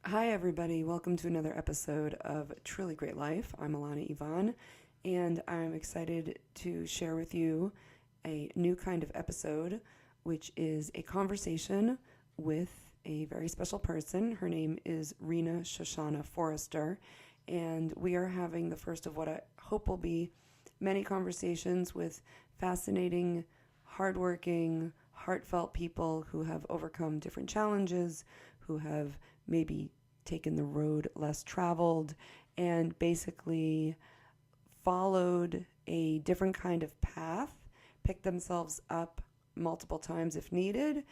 Hi, everybody. Welcome to another episode of Truly Great Life. I'm Alana Yvonne, and I'm excited to share with you a new kind of episode, which is a conversation with a very special person. Her name is Rena Shoshana Forester, and we are having the first of what I hope will be many conversations with fascinating, hardworking, heartfelt people who have overcome different challenges, who have maybe taken the road less traveled, and basically followed a different kind of path, picked themselves up multiple times if needed,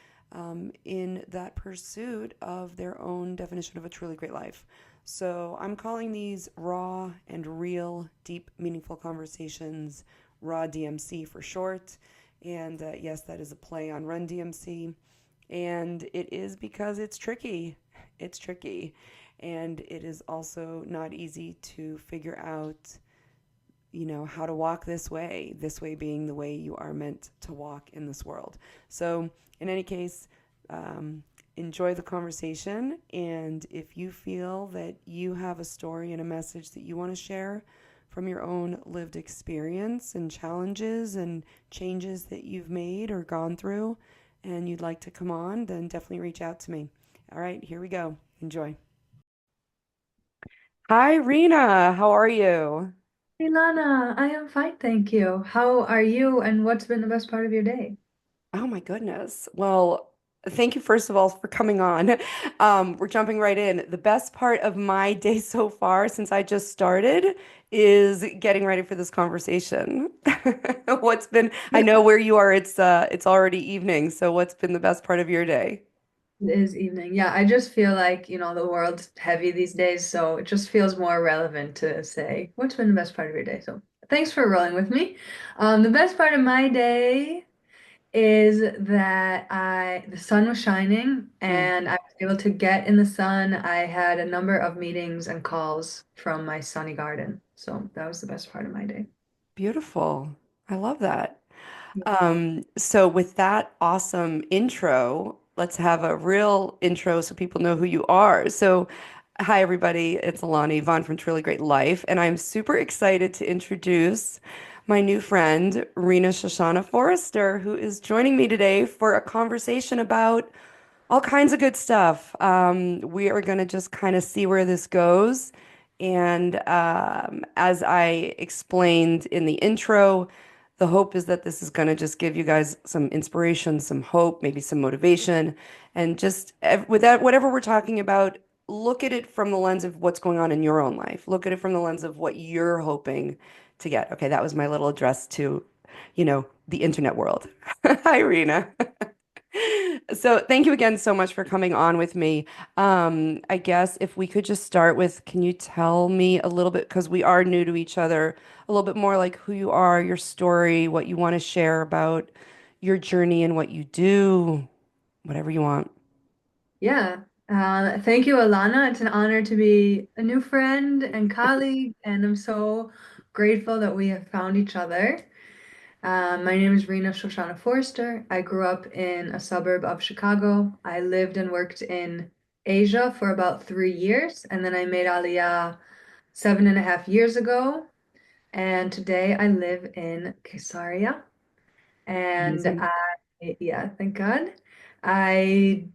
in that pursuit of their own definition of a truly great life. So I'm calling these raw and real, deep, meaningful conversations, RAW DMC for short. And yes, that is a play on Run DMC. And it is because it's tricky. It's tricky. And it is also not easy to figure out, how to walk this way being the way you are meant to walk in this world. So, in any case, enjoy the conversation. And if you feel that you have a story and a message that you want to share from your own lived experience and challenges and changes that you've made or gone through, and you'd like to come on, then definitely reach out to me. All right, here we go. Enjoy. Hi, Rena. How are you? Hey Lana, I am fine, thank you. How are you, and what's been the best part of your day? Oh my goodness. Well, thank you first of all for coming on. We're jumping right in. The best part of my day so far, since I just started, is getting ready for this conversation. I know where you are, it's already evening, so what's been the best part of your day? It is evening. Yeah, I just feel like, the world's heavy these days, so it just feels more relevant to say, what's been the best part of your day? So thanks for rolling with me. The best part of my day is that the sun was shining Mm, and I was able to get in the sun. I had a number of meetings and calls from my sunny garden. So that was the best part of my day. beautiful. I love that. So with that awesome intro, let's have a real intro so people know who you are. So, hi everybody, it's Alana Yvonne from Truly Great Life, and I'm super excited to introduce my new friend, Rena Shoshana Forester, who is joining me today for a conversation about all kinds of good stuff. We are going to just kind of see where this goes. And as I explained in the intro, the hope is that this is going to just give you guys some inspiration, some hope, maybe some motivation, and just with that, whatever we're talking about, look at it from the lens of what's going on in your own life. Look at it from the lens of what you're hoping to get. Okay, that was my little address to, the internet world. Hi, Rena. So thank you again so much for coming on with me. I guess if we could just start with, can you tell me a little bit, because we are new to each other, a little bit more like who you are, your story, what you want to share about your journey and what you do, whatever you want. Yeah. Thank you, Alana. It's an honor to be a new friend and colleague, and I'm so grateful that we have found each other. My name is Rena Shoshana Forester. I grew up in a suburb of Chicago. I lived and worked in Asia for about 3 years, and then I made Aliyah 7.5 years ago. And today I live in Caesarea. And Amazing. yeah, thank God. I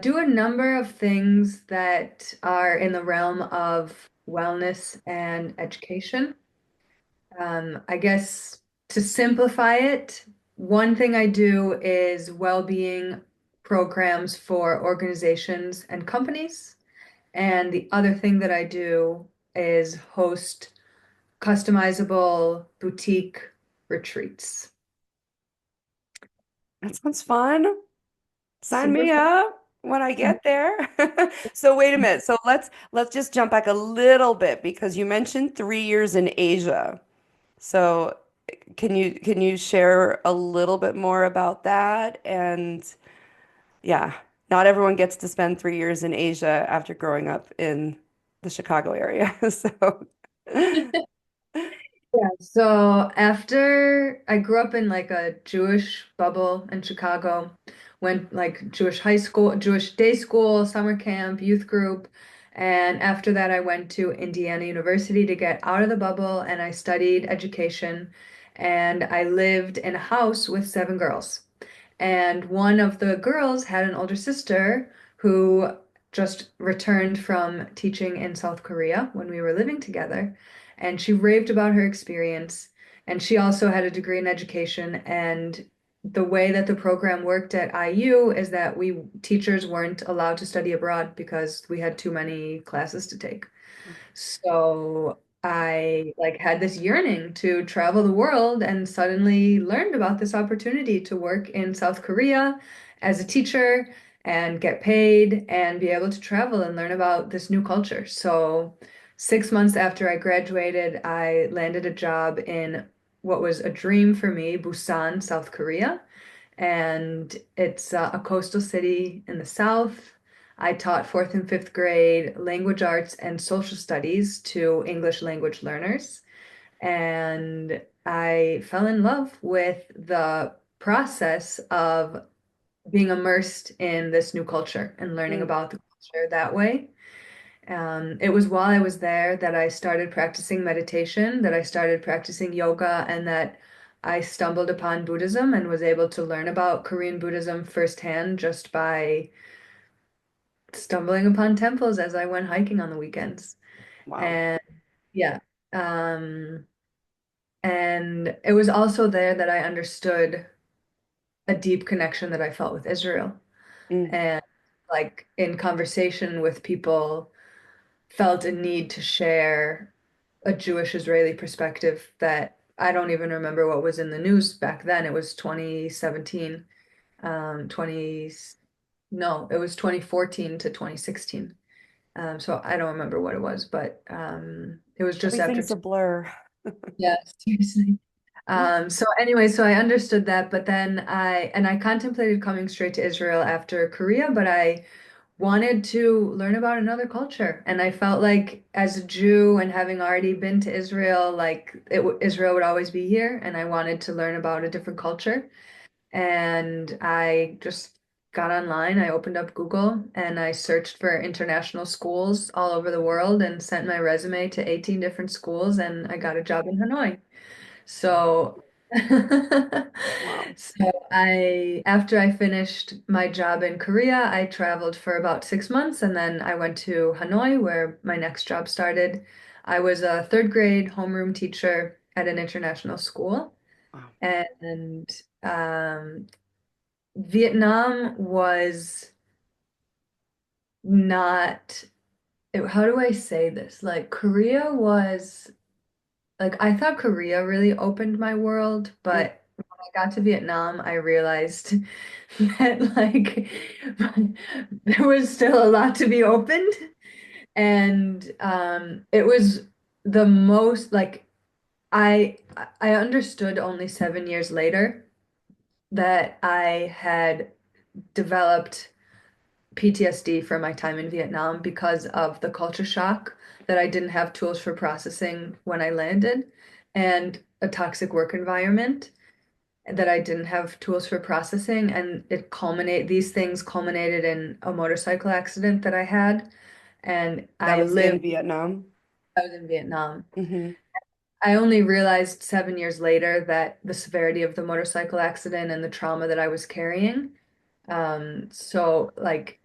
do a number of things that are in the realm of wellness and education. I guess to simplify it, one thing I do is well-being programs for organizations and companies. And the other thing that I do is host customizable boutique retreats. That sounds fun. Sign Super me fun. up when I get there. So wait a minute. So let's just jump back a little bit because you mentioned 3 years in Asia. So can you share a little bit more about that? And yeah, not everyone gets to spend 3 years in Asia after growing up in the Chicago area. So Yeah, so after I grew up in like a Jewish bubble in Chicago, went like Jewish high school, Jewish day school, summer camp, youth group. And after that, I went to Indiana University to get out of the bubble and I studied education. And I lived in a house with seven girls. And one of the girls had an older sister who just returned from teaching in South Korea when we were living together. And she raved about her experience. And she also had a degree in education. And the way that the program worked at IU is that we teachers weren't allowed to study abroad because we had too many classes to take. So I like had this yearning to travel the world and suddenly learned about this opportunity to work in South Korea as a teacher and get paid and be able to travel and learn about this new culture. So 6 months after I graduated, I landed a job in what was a dream for me, Busan, South Korea. And it's a coastal city in the south. I taught fourth and fifth grade language arts and social studies to English language learners. And I fell in love with the process of being immersed in this new culture and learning Mm. about the culture that way. It was while I was there that I started practicing meditation, that I started practicing yoga, and that I stumbled upon Buddhism and was able to learn about Korean Buddhism firsthand just by stumbling upon temples as I went hiking on the weekends. Wow. And yeah, um, and it was also there that I understood a deep connection that I felt with Israel. Mm. And like in conversation with people, felt a need to share a Jewish Israeli perspective that I don't even remember what was in the news back then. It was 2017, 20, no, it was 2014 to 2016. So I don't remember what it was, but it was just after. Everything's a blur. Yeah, seriously. So anyway, so I understood that, but then I contemplated coming straight to Israel after Korea, but I wanted to learn about another culture. And I felt like as a Jew and having already been to Israel, like Israel would always be here. And I wanted to learn about a different culture. And I just got online, I opened up Google and I searched for international schools all over the world and sent my resume to 18 different schools and I got a job in Hanoi. Wow. So, Wow. so after I finished my job in Korea, I traveled for about 6 months and then I went to Hanoi where my next job started. I was a third grade homeroom teacher at an international school. Wow. And um, Vietnam was not, how do I say this? Like Korea was like I thought Korea really opened my world, Mm. but when I got to Vietnam, I realized that like there was still a lot to be opened. And it was the most like I understood only 7 years later that I had developed PTSD from my time in Vietnam because of the culture shock that I didn't have tools for processing when I landed and a toxic work environment that I didn't have tools for processing and these things culminated in a motorcycle accident that I had and That I was lived in Vietnam. I was in Vietnam. Hmm. I only realized 7 years later that the severity of the motorcycle accident and the trauma that I was carrying. So like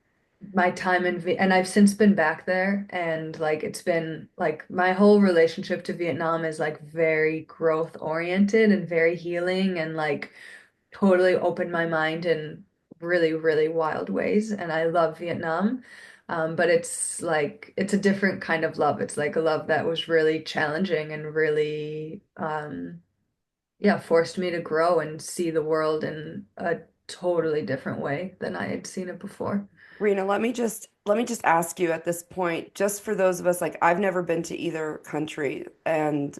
my time and I've since been back there and like it's been like my whole relationship to Vietnam is like very growth oriented and very healing and like totally opened my mind in really, really wild ways. And I love Vietnam. But it's like it's a different kind of love. It's like a love that was really challenging and really yeah, forced me to grow and see the world in a totally different way than I had seen it before. Rena, let me just ask you at this point, just for those of us like I've never been to either country, and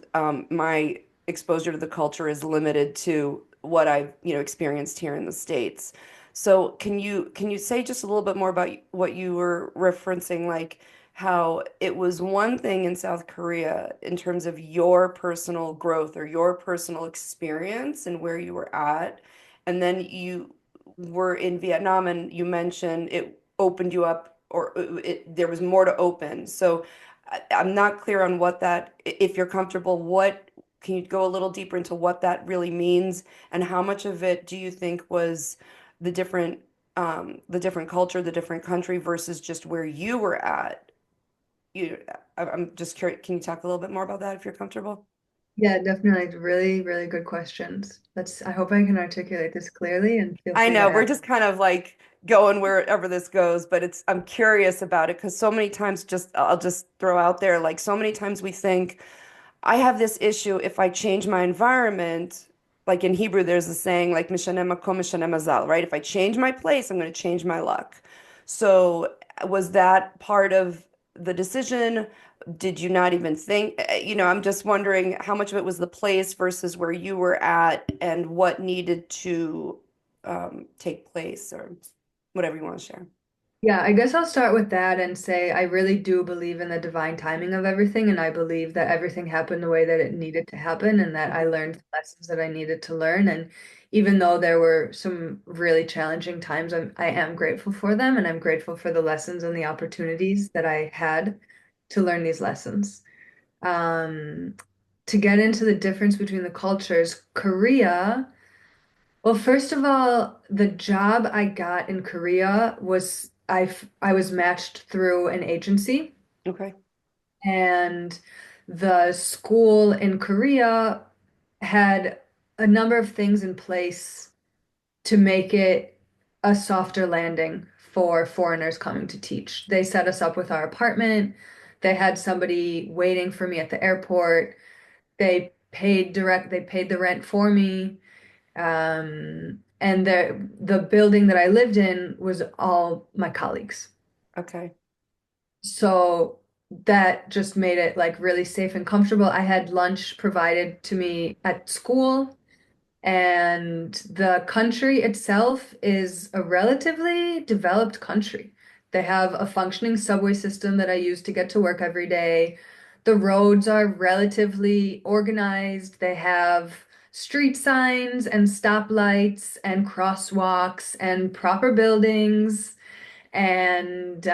my exposure to the culture is limited to what I've experienced here in the States. So can you say just a little bit more about what you were referencing, like how it was one thing in South Korea in terms of your personal growth or your personal experience and where you were at, and then were in Vietnam and you mentioned it opened you up, or there was more to open. So I'm not clear on what that, if you're comfortable, what, can you go a little deeper into what that really means, and how much of it do you think was the the different culture, the different country versus just where you were at? You, I'm just curious. Can you talk a little bit more about that if you're comfortable? Yeah, definitely. Really, really good questions. I hope I can articulate this clearly and feel I free to know we're ask. just kind of like going wherever this goes, but I'm curious about it because so many times, I'll just throw out there, like so many times we think I have this issue if I change my environment. Like in Hebrew, there's a saying like "Mishanem makom mishanem mazal," right? If I change my place, I'm going to change my luck. So was that part of the decision? Did you not even think? I'm just wondering how much of it was the place versus where you were at and what needed to take place, or whatever you want to share. Yeah, I guess I'll start with that and say I really do believe in the divine timing of everything, and I believe that everything happened the way that it needed to happen, and that I Mhm. learned the lessons that I needed to learn. And even though there were some really challenging times, I am grateful for them, and I'm grateful for the lessons and the opportunities that I had to learn these lessons. Um, to get into the difference between the cultures, Korea. Well, first of all, the job I got in Korea was I was matched through an agency, Okay. and the school in Korea had a number of things in place to make it a softer landing for foreigners coming to teach. They set us up with our apartment. They had somebody waiting for me at the airport. They paid the rent for me. And the building that I lived in was all my colleagues. Okay. So that just made it like really safe and comfortable. I had lunch provided to me at school, and the country itself is a relatively developed country. They have a functioning subway system that I use to get to work every day. The roads are relatively organized. They have street signs and stoplights and crosswalks and proper buildings and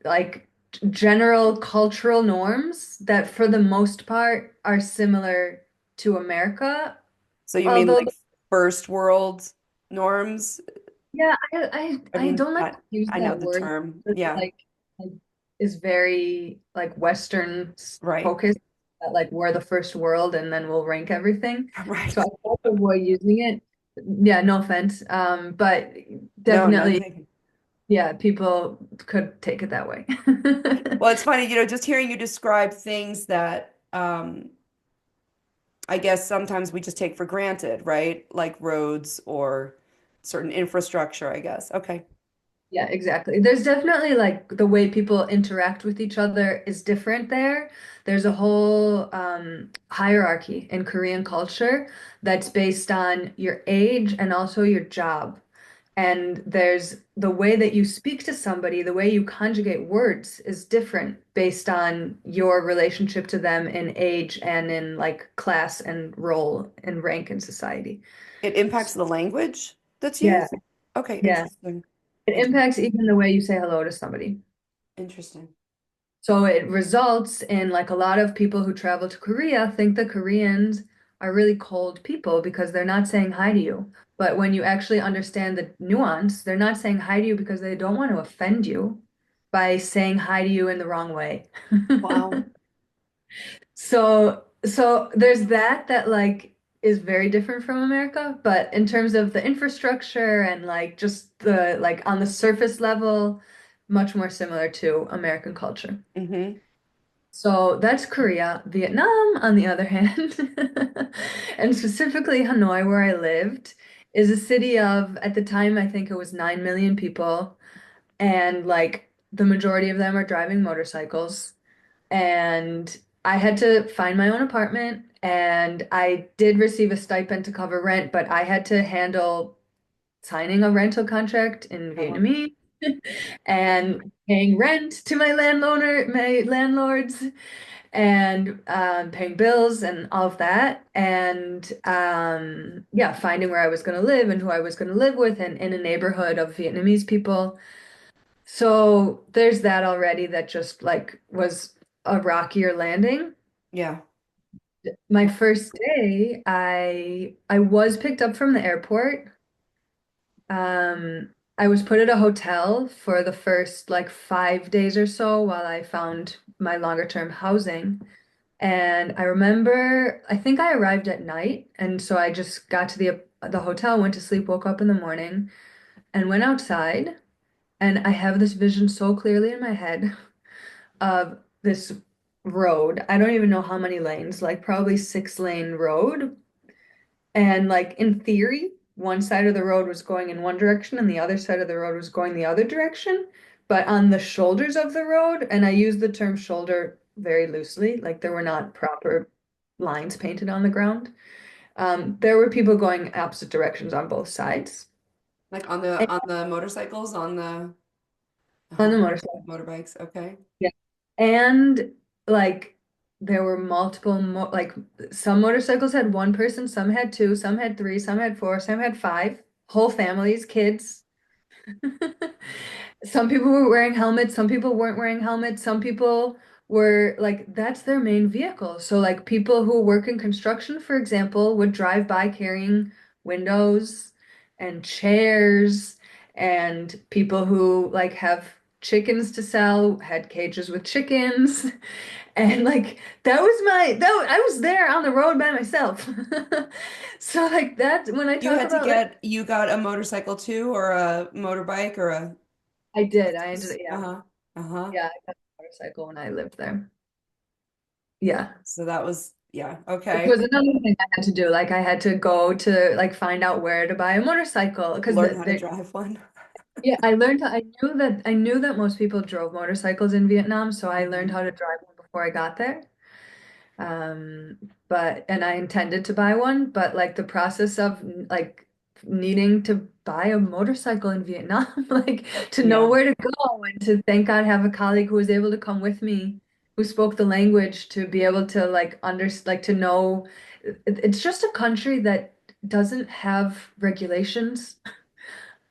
like general cultural norms that, for the most part, are similar to America. So you mean Although, like first world norms? yeah, I I mean, don't like to use I know that the word. term. It's Yeah, like is very like Western right. focused, that like we're the first world and then we'll rank everything. So I Right. try to avoid using it. Yeah, no offense. But No, none definitely, taken. yeah, people could take it that way. Well, it's funny, just hearing you describe things that I guess sometimes we just take for granted, right? Like roads or certain infrastructure, I guess. Okay. Yeah, exactly. There's definitely like the way people interact with each other is different there. There's a whole hierarchy in Korean culture that's based on your age and also your job. And there's the way that you speak to somebody, the way you conjugate words is different based on your relationship to them in age and in like class and role and rank in society. It impacts the language that's Yeah, used? Okay, yeah. interesting. It Interesting. impacts even the way you say hello to somebody. Interesting. So it results in like a lot of people who travel to Korea think the Koreans are really cold people because they're not saying hi to you. But when you actually understand the nuance, they're not saying hi to you because they don't want to offend you by saying hi to you in the wrong way. Wow. So there's that like is very different from America, but in terms of the infrastructure and like just the like on the surface level, much more similar to American culture. Mm-hmm. So that's Korea. Vietnam, on the other hand, and specifically Hanoi, where I lived, is a city of, at the time, I think it was 9 million people. And like the majority of them are driving motorcycles. And I had to find my own apartment. And I did receive a stipend to cover rent, but I had to handle signing a rental contract in Oh, wow. Vietnamese and paying rent to my landlords and paying bills and all of that. And yeah, finding where I was going to live and who I was going to live with and in a neighborhood of Vietnamese people. So there's that already that just like was a rockier landing. Yeah. My first day, I was picked up from the airport. I was put at a hotel for the first like 5 days or so while I found my longer term housing. And I remember, I think I arrived at night, and so I just got to the hotel, went to sleep, woke up in the morning, and went outside. And I have this vision so clearly in my head of this road. I don't even know how many lanes, like probably 6 lane road. And like in theory, one side of the road was going in one direction and the other side of the road was going the other direction. But on the shoulders of the road, and I use the term shoulder very loosely, like there were not proper lines painted on the ground. There were people going opposite directions on both sides. Like And on the motorcycles, on the on the motorcycle. motorbikes. Okay. Yeah. And like there were multiple mo like some motorcycles had one person, some had two, some had three, some had four, some had five, whole families, kids. Some people were wearing helmets, some people weren't wearing helmets, some people were like, that's their main vehicle. So, like, people who work in construction, for example, would drive by carrying windows and chairs, and people who like have chickens to sell had cages with chickens. And like I was there on the road by myself. So like that when I You talk had to about like you got a motorcycle too, or a motorbike, or a, I did. I ended yeah. uh-huh, uh-huh. Yeah, I got a motorcycle when I lived there. Yeah. So that was, yeah, Which okay. was another thing I had to do. Like I had to go to like find out where to buy a motorcycle because Learn how to drive one. yeah, I knew that most people drove motorcycles in Vietnam, so I learned Mhm. how to drive one before I got there. Um, but and I intended to buy one, but like the process of like needing to buy a motorcycle in Vietnam, like to know Yeah. where to go and to thank God have a colleague who was able to come with me, who spoke the language to be able to like like to know it's just a country that doesn't have regulations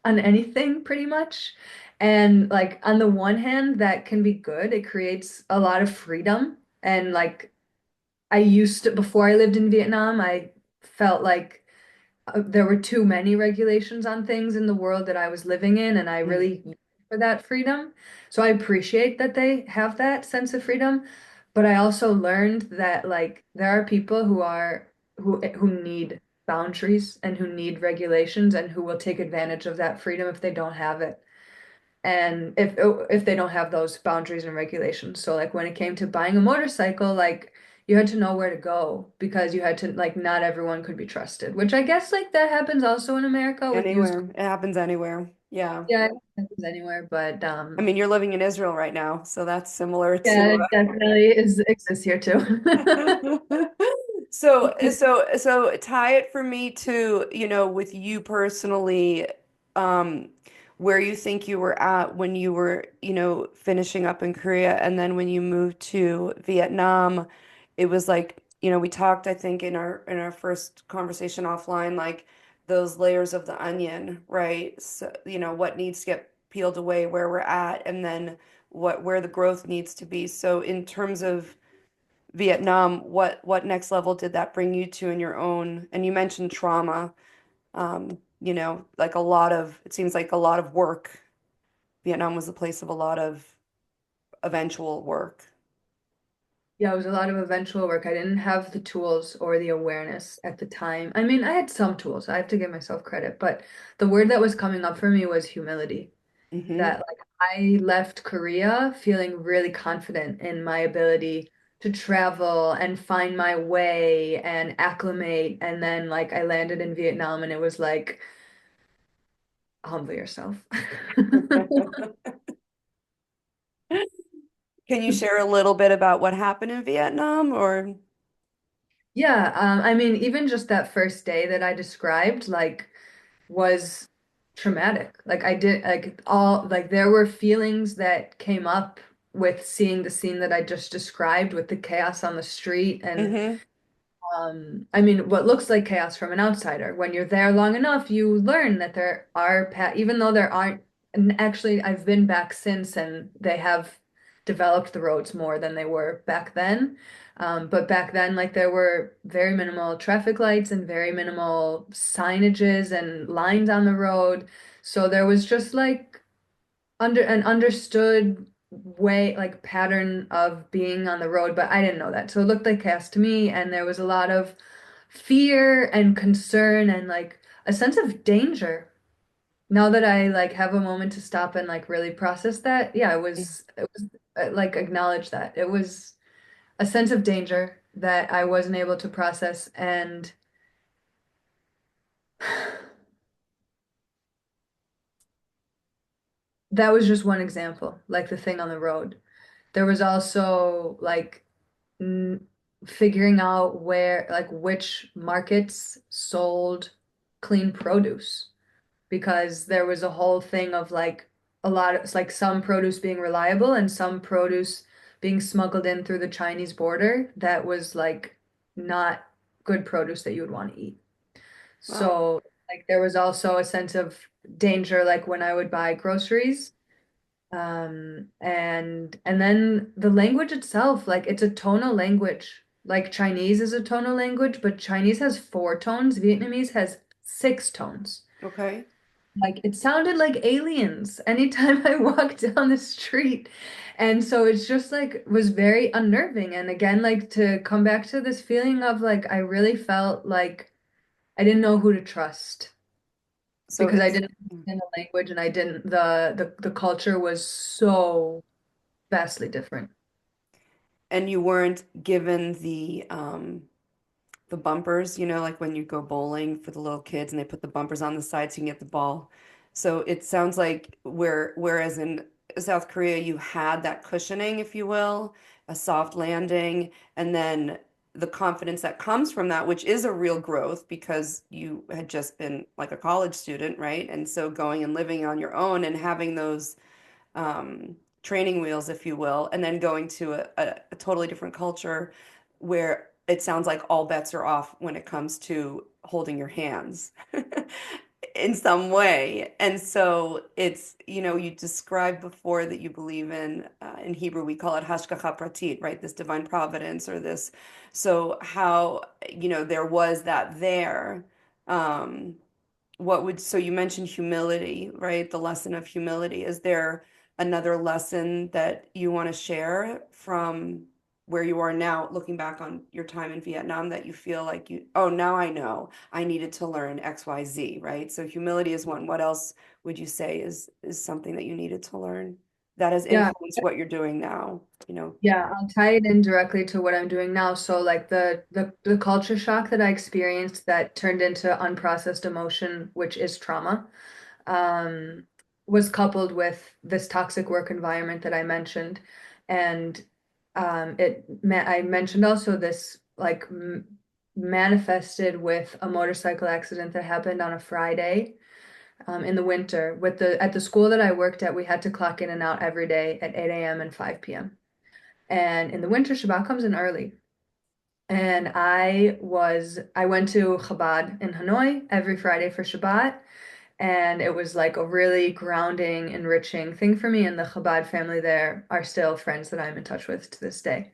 on anything pretty much. And like on the one hand, that can be good. It creates a lot of freedom and like I used to, before I lived in Vietnam, I felt like there were too many regulations on things in the world that I was living in, and I Mm. really yearned for that freedom. So I appreciate that they have that sense of freedom, but I also learned that like there are people who need boundaries and who need regulations and who will take advantage of that freedom if they don't have it. And if they don't have those boundaries and regulations. So like when it came to buying a motorcycle, like you had to know where to go because you had to like not everyone could be trusted, which I guess like that happens also in America with used Anywhere. It happens anywhere. Yeah. yeah, it happens anywhere, but I mean, you're living in Israel right now, so that's similar yeah, to it definitely is exists here too. so tie it for me to, with you personally, um, where you think you were at when you were, finishing up in Korea, and then when you moved to Vietnam, it was like, we talked, I think, in our first conversation offline, like those layers of the onion, right? So, what needs to get peeled away, where we're at, and then where the growth needs to be. So in terms of Vietnam, what next level did that bring you to in your own? And you mentioned trauma, like it seems like a lot of work. Vietnam was the place of a lot of eventual work. Yeah, it was a lot of eventual work. I didn't have the tools or the awareness at the time. I mean, I had some tools. I have to give myself credit, but the word that was coming up for me was humility. Hmm. That like I left Korea feeling really confident in my ability to travel and find my way and acclimate. And then like I landed in Vietnam and it was like, humble yourself. Can you share a little bit about what happened in Vietnam or? Yeah, I mean, even just that first day that I described, like, was traumatic. Like, I did, like, all, like, there were feelings that came up with seeing the scene that I just described with the chaos on the street and Mm-hmm. I mean, what looks like chaos from an outsider. When you're there long enough, you learn that there are even though there aren't, and actually I've been back since and they have developed the roads more than they were back then. But back then, like there were very minimal traffic lights and very minimal signages and lines on the road. So there was just like under an understood way, like pattern of being on the road, but I didn't know that. So it looked like chaos to me, and there was a lot of fear and concern and like a sense of danger. Now that I like have a moment to stop and like really process that, yeah, it was like acknowledge that. It was a sense of danger that I wasn't able to process and that was just one example, like the thing on the road. There was also like n figuring out where, like, which markets sold clean produce because there was a whole thing of like a lot of like some produce being reliable and some produce being smuggled in through the Chinese border that was like not good produce that you would want to eat. Wow. So, like, there was also a sense of danger, like when I would buy groceries. And then the language itself, like it's a tonal language. Like Chinese is a tonal language, but Chinese has four tones, Vietnamese has six tones. Okay. Like it sounded like aliens anytime I walked down the street. And so it's just like was very unnerving. And again, like to come back to this feeling of like I really felt like I didn't know who to trust So because I it's didn't understand the language and I didn't the culture was so vastly different. and you weren't given the bumpers, like when you go bowling for the little kids and they put the bumpers on the side so you can get the ball. So it sounds like whereas in South Korea you had that cushioning, if you will, a soft landing, and then the confidence that comes from that, which is a real growth because you had just been like a college student, right? And so going and living on your own and having those training wheels, if you will, and then going to a totally different culture where it sounds like all bets are off when it comes to holding your hands in some way. And so it's, you described before that you believe in Hebrew, we call it hashgacha pratit, right? This divine providence or this. So how, there was that there. Um, so you mentioned humility, right? The lesson of humility. Is there another lesson that you want to share from where you are now, looking back on your time in Vietnam, that you feel like oh, now I know I needed to learn XYZ, right? So humility is one. What else would you say is something that you needed to learn that has Yeah, influenced what you're doing now, you know? yeah, I'll tie it in directly to what I'm doing now. So like the culture shock that I experienced that turned into unprocessed emotion, which is trauma, um, was coupled with this toxic work environment that I mentioned. And I mentioned also this like m manifested with a motorcycle accident that happened on a Friday in the winter. With the at the school that I worked at, we had to clock in and out every day at 8 a.m. and 5 p.m. And in the winter, Shabbat comes in early. And I went to Chabad in Hanoi every Friday for Shabbat. And it was like a really grounding, enriching thing for me. And the Chabad family there are still friends that I'm in touch with to this day.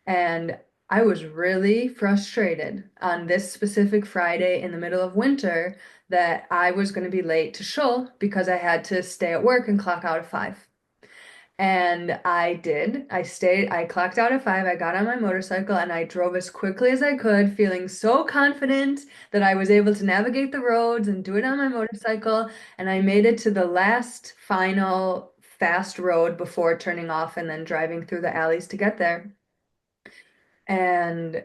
And I was really frustrated on this specific Friday in the middle of winter that I was going to be late to shul because I had to stay at work and clock out at 5. And I did. I clocked out at 5. I got on my motorcycle and I drove as quickly as I could, feeling so confident that I was able to navigate the roads and do it on my motorcycle. And I made it to the last final fast road before turning off and then driving through the alleys to get there. And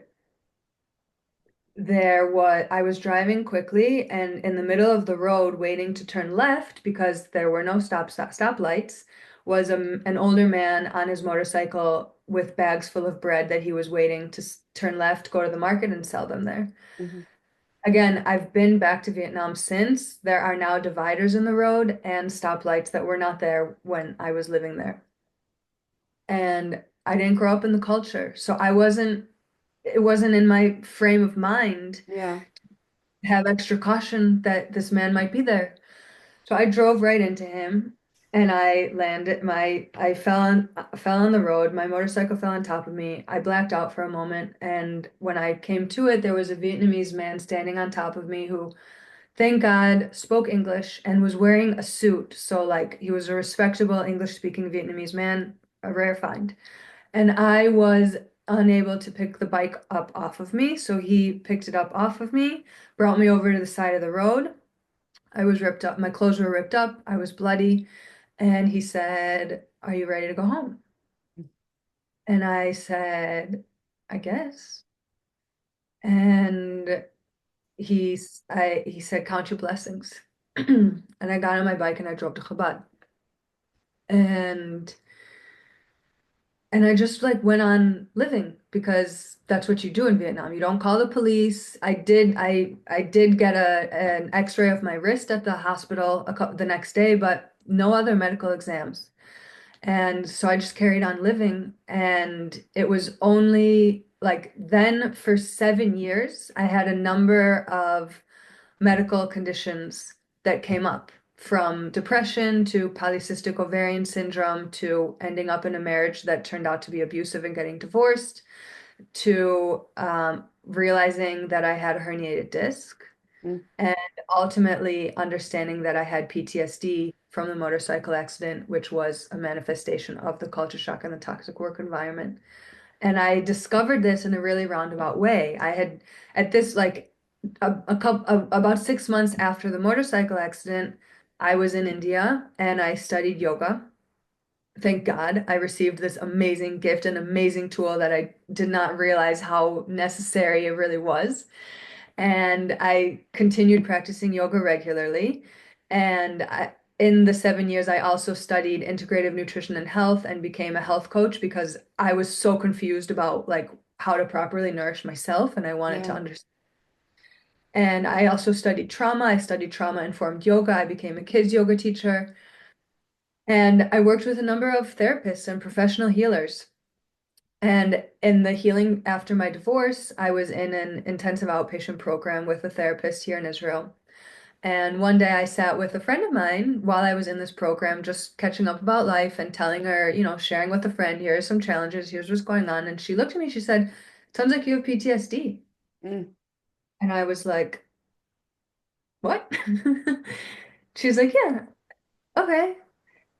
I was driving quickly and in the middle of the road waiting to turn left because there were no stoplights was an older man on his motorcycle with bags full of bread that he was waiting to turn left, go to the market and sell them there. Mhm. Again, I've been back to Vietnam since. There are now dividers in the road and stoplights that were not there when I was living there. and I didn't grow up in the culture. So it wasn't in my frame of mind Yeah. to have extra caution that this man might be there. So I drove right into him and I fell on the road. My motorcycle fell on top of me. I blacked out for a moment. And when I came to it, there was a Vietnamese man standing on top of me who, thank God, spoke English and was wearing a suit. So like he was a respectable English speaking Vietnamese man, a rare find. And I was unable to pick the bike up off of me. So he picked it up off of me, brought me over to the side of the road. I was ripped up. My clothes were ripped up. I was bloody. And he said, "Are you ready to go home?" And I said, "I guess." And he said, "Count your blessings." And I got on my bike and I drove to Chabad. And I just like went on living because that's what you do in Vietnam. You don't call the police. I did get an x-ray of my wrist at the hospital the next day, but no other medical exams. And so I just carried on living. And it was only like then for 7 years, I had a number of medical conditions that came up from depression to polycystic ovarian syndrome to ending up in a marriage that turned out to be abusive and getting divorced to realizing that I had a herniated disc Mm. and ultimately understanding that I had PTSD from the motorcycle accident, which was a manifestation of the culture shock and the toxic work environment. And I discovered this in a really roundabout way. I had at this like a couple about 6 months after the motorcycle accident, I was in India and I studied yoga. Thank God, I received this amazing gift, an amazing tool that I did not realize how necessary it really was. And I continued practicing yoga regularly. In the 7 years, I also studied integrative nutrition and health and became a health coach because I was so confused about like how to properly nourish myself and I wanted to Yeah. understand. And I also studied trauma. I studied trauma-informed yoga. I became a kids yoga teacher. And I worked with a number of therapists and professional healers. And in the healing after my divorce, I was in an intensive outpatient program with a therapist here in Israel. And one day I sat with a friend of mine while I was in this program, just catching up about life and telling her, sharing with a friend, here are some challenges, here's what's going on. And she looked at me, she said, "Sounds like you have PTSD." Mm. And I was like, "What?" She's like, "Yeah, okay."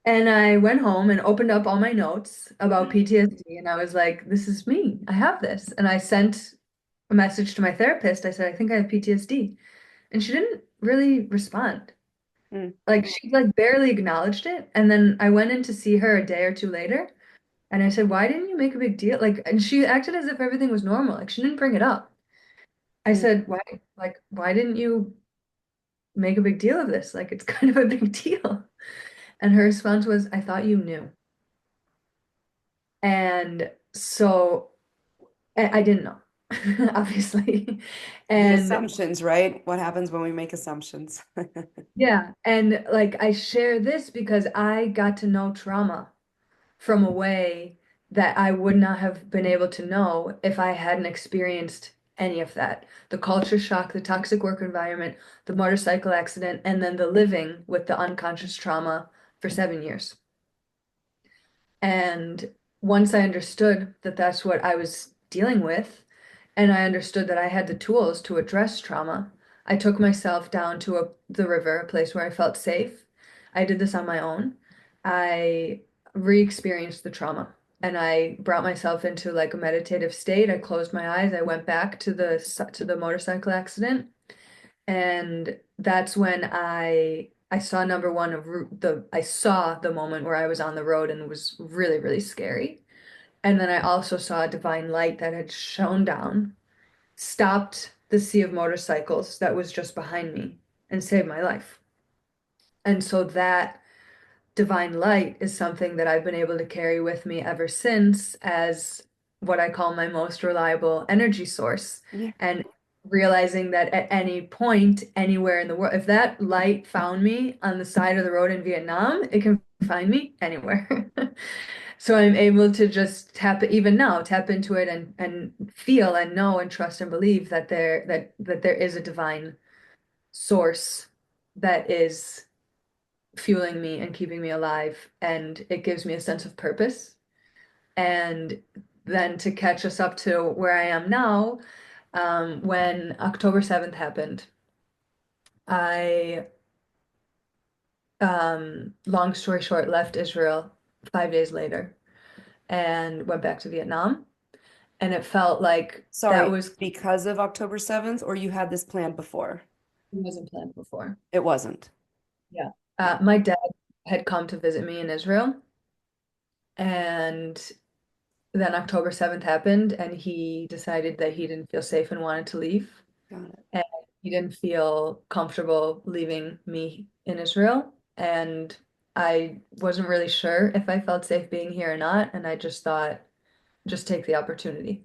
And I went home and opened up all my notes about PTSD, and I was like, "This is me. I have this." And I sent a message to my therapist. I said, "I think I have PTSD." And she didn't really respond. Mm. Like she like barely acknowledged it. And then I went in to see her a day or two later, and I said, "Why didn't you make a big deal?" Like, and she acted as if everything was normal. Like she didn't bring it up. I Mm. said, why didn't you make a big deal of this? Like it's kind of a big deal." And her response was, "I thought you knew." And so I didn't know, obviously. The And assumptions, right? What happens when we make assumptions? yeah, and like I share this because I got to know trauma from a way that I would not have been able to know if I hadn't experienced any of that. The culture shock, the toxic work environment, the motorcycle accident, and then the living with the unconscious trauma for 7 years. And once I understood that that's what I was dealing with, and I understood that I had the tools to address trauma, I took myself down to the river, a place where I felt safe. I did this on my own. I re-experienced the trauma and I brought myself into like a meditative state. I closed my eyes. I went back to the motorcycle accident, and that's when I saw number one of I saw the moment where I was on the road and it was really, really scary. And then I also saw a divine light that had shone down, stopped the sea of motorcycles that was just behind me, and saved my life. And so that divine light is something that I've been able to carry with me ever since as what I call my most reliable energy source. Yeah. And realizing that at any point, anywhere in the world, if that light found me on the side of the road in Vietnam, it can find me anywhere. So I'm able to just even now, tap into it and feel and know and trust and believe that there is a divine source that is fueling me and keeping me alive, and it gives me a sense of purpose. And then to catch us up to where I am now, when October 7th happened, I, long story short, left Israel 5 days later and went back to Vietnam. And it felt like that Sorry, was, it because of October 7th, or you had this planned before? wasn't planned before. It wasn't. Yeah. Yeah. My dad had come to visit me in Israel, and then October 7th happened, and he decided that he didn't feel safe and wanted to leave. Got it. And he didn't feel comfortable leaving me in Israel. And I wasn't really sure if I felt safe being here or not. And I just thought, just take the opportunity.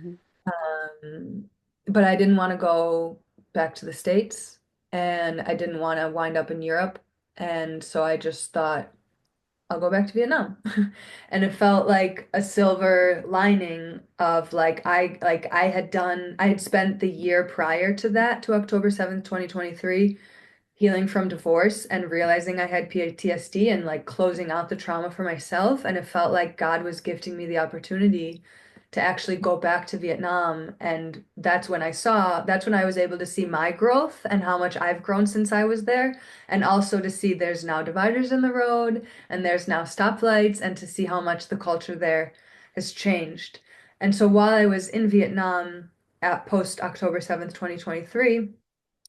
Mhm. Um, but I didn't want to go back to the States, and I didn't want to wind up in Europe. And so I just thought, I'll go back to Vietnam. And it felt like a silver lining of I had spent the year prior to that, to October 7th, 2023, healing from divorce and realizing I had PTSD and like closing out the trauma for myself. And it felt like God was gifting me the opportunity to actually go back to Vietnam. And that's when I was able to see my growth and how much I've grown since I was there. And also to see there's now dividers in the road and there's now stoplights, and to see how much the culture there has changed. And so while I was in Vietnam at post October 7th, 2023,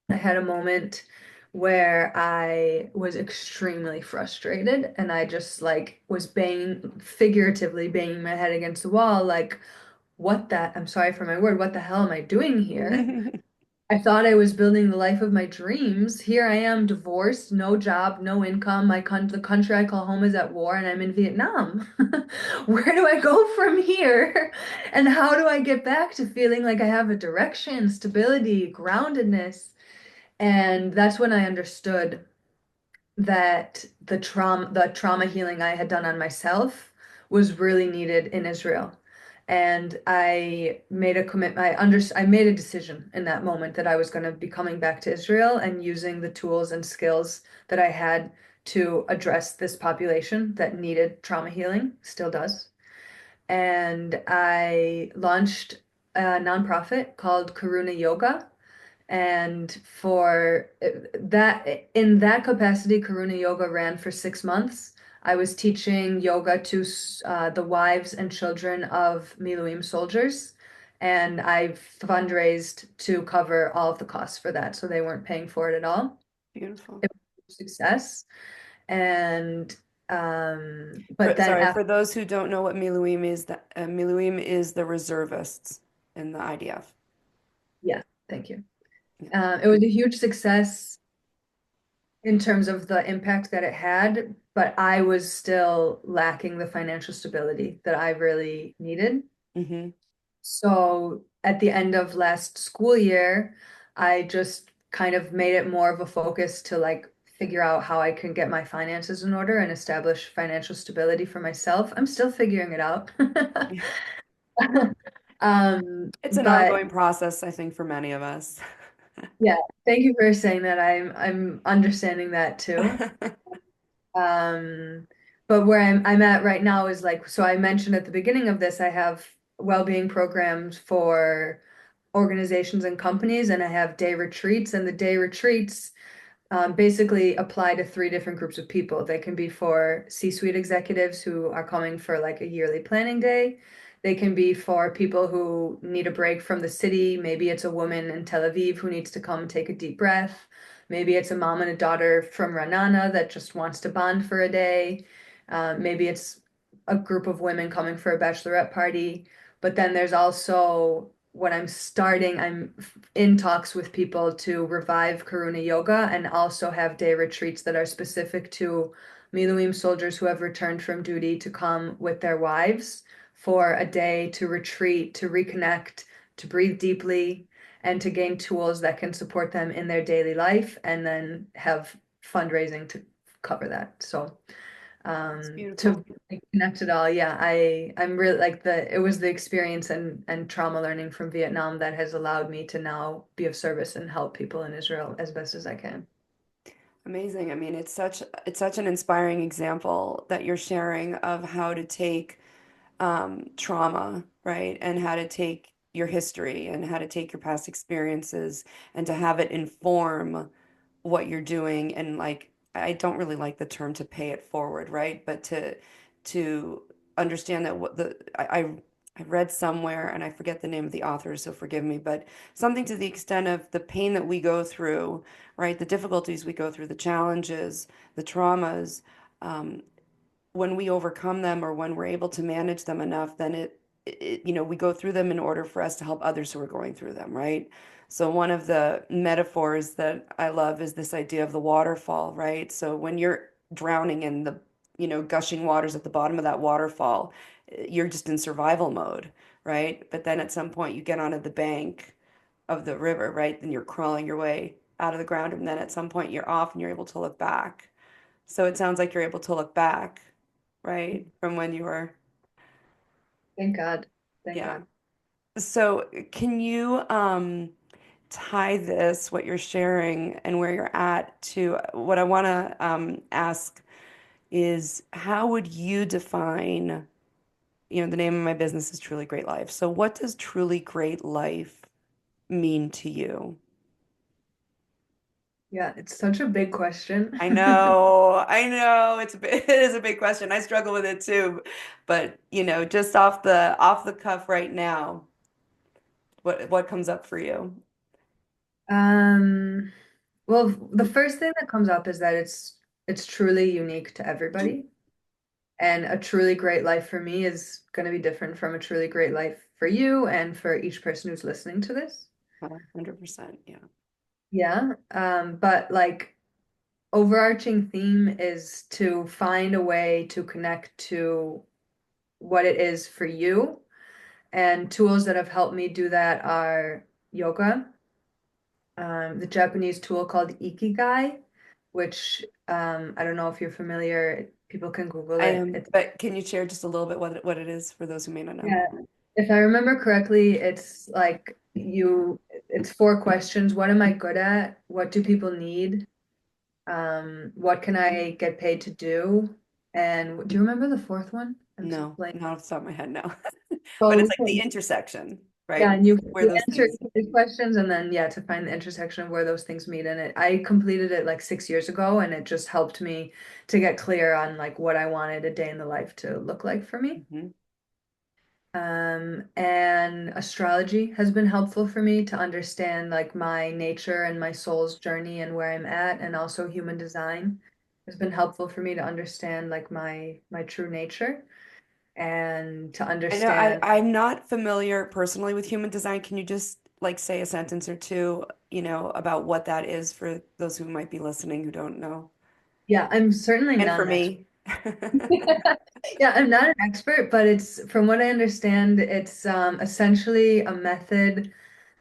I had a moment where I was extremely frustrated, and I just like was figuratively banging my head against the wall, like, I'm sorry for my word, what the hell am I doing here? I thought I was building the life of my dreams. Here I am, divorced, no job, no income. The country I call home is at war, and I'm in Vietnam. Where do I go from here? And how do I get back to feeling like I have a direction, stability, groundedness? And that's when I understood that the trauma healing I had done on myself was really needed in Israel. And I made a commitment. I made a decision in that moment that I was going to be coming back to Israel and using the tools and skills that I had to address this population that needed trauma healing, still does. And I launched a nonprofit called Karuna Yoga, and for that, in that capacity, Karuna Yoga ran for 6 months. I was teaching yoga to the wives and children of Miluim soldiers, and I fundraised to cover all of the costs for that, so they weren't paying for it at all. Beautiful. It was a success. And but then Sorry, after, for those who don't know what Miluim is, Miluim is the reservists in the IDF. yeah, thank you. Yeah. It was a huge success in terms of the impact that it had, but I was still lacking the financial stability that I really needed. Mm-hmm. So at the end of last school year, I just kind of made it more of a focus to like figure out how I can get my finances in order and establish financial stability for myself. I'm still figuring it out. It's an But ongoing process, I think, for many of us. yeah, thank you for saying that. I'm understanding that too. Um, but where I'm at right now is like, so I mentioned at the beginning of this, I have well-being programs for organizations and companies, and I have day retreats, and the day retreats basically apply to three different groups of people. They can be for C-suite executives who are coming for like a yearly planning day. They can be for people who need a break from the city. Maybe it's a woman in Tel Aviv who needs to come and take a deep breath. Maybe it's a mom and a daughter from Ra'anana that just wants to bond for a day. Maybe it's a group of women coming for a bachelorette party. But then there's also what I'm in talks with people to revive Karuna Yoga and also have day retreats that are specific to Miluim soldiers who have returned from duty to come with their wives for a day to retreat, to reconnect, to breathe deeply, and to gain tools that can support them in their daily life, and then have fundraising to cover that. So It's beautiful. to connect it all. Yeah, I'm really like it was the experience and trauma learning from Vietnam that has allowed me to now be of service and help people in Israel as best as I can. Amazing. I mean, it's such an inspiring example that you're sharing of how to take trauma, right? And how to take your history and how to take your past experiences and to have it inform what you're doing. And like, I don't really like the term to pay it forward, right? But to understand that what I read somewhere and I forget the name of the author, so forgive me, but something to the extent of the pain that we go through, right? The difficulties we go through, the challenges, the traumas. Um, when we overcome them or when we're able to manage them enough, then we go through them in order for us to help others who are going through them, right? So one of the metaphors that I love is this idea of the waterfall, right? So when you're drowning in the, gushing waters at the bottom of that waterfall, you're just in survival mode, right? But then at some point you get onto the bank of the river, right? Then you're crawling your way out of the ground, and then at some point you're off and you're able to look back. So it sounds like you're able to look back, right? From when you were, Thank God. Thank yeah. God. So can you tie this, what you're sharing and where you're at, to what I want to ask is how would you define, the name of my business is Truly Great Life. So what does truly great life mean to you? Yeah, it's such a big question. I know it is a big question. I struggle with it too, but just off the cuff right now, what comes up for you? Um, well, the first thing that comes up is that it's truly unique to everybody. And a truly great life for me is going to be different from a truly great life for you and for each person who's listening to this. 100%, yeah. Yeah. But like overarching theme is to find a way to connect to what it is for you. And tools that have helped me do that are yoga, the Japanese tool called Ikigai, which I don't know if you're familiar. People can Google I it. am, It's but can you share just a little bit what it is for those who may not know? yeah. If I remember correctly, it's four questions. What am I good at? What do people need? What can I get paid to do? And do you remember the fourth one? I'm so No, blank. not off the top of my head, no. But it's Oh, like the intersection, yeah, right? and you Where you those answer things. these questions and then yeah, to find the intersection of where those things meet in it. I completed it like 6 years ago and it just helped me to get clear on like what I wanted a day in the life to look like for me. Mhm. And astrology has been helpful for me to understand like my nature and my soul's journey and where I'm at, and also human design has been helpful for me to understand like my true nature and to I know understand. I'm not familiar personally with human design. Can you just like say a sentence or two, about what that is for those who might be listening who don't know? Yeah, I'm certainly And not for an expert. me. Yeah, I'm not an expert, but it's from what I understand, it's essentially a method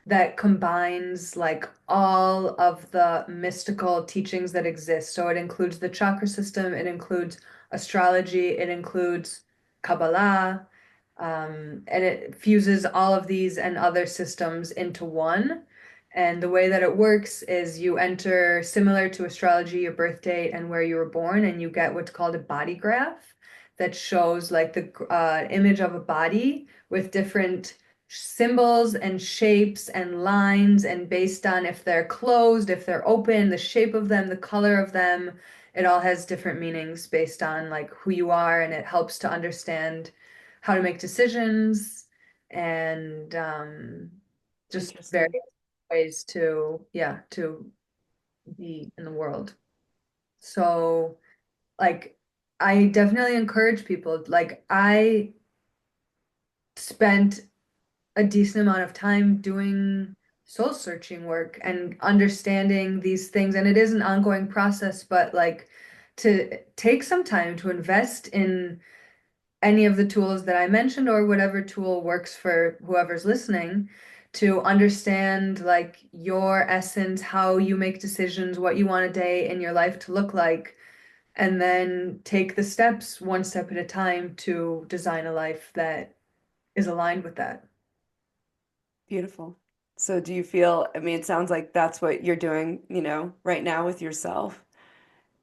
that combines like all of the mystical teachings that exist. So it includes the chakra system, it includes astrology, it includes Kabbalah, and it fuses all of these and other systems into one. And the way that it works is you enter, similar to astrology, your birth date and where you were born, and you get what's called a body graph that shows like the image of a body with different symbols and shapes and lines, and based on if they're closed, if they're open, the shape of them, the color of them, it all has different meanings based on like who you are, and it helps to understand how to make decisions and just Interesting. various ways to yeah to be in the world. So like I definitely encourage people, like I spent a decent amount of time doing soul searching work and understanding these things. And it is an ongoing process, but like to take some time to invest in any of the tools that I mentioned or whatever tool works for whoever's listening to understand like your essence, how you make decisions, what you want a day in your life to look like, and then take the steps one step at a time to design a life that is aligned with that. Beautiful. So do you feel, I mean, it sounds like that's what you're doing, right now with yourself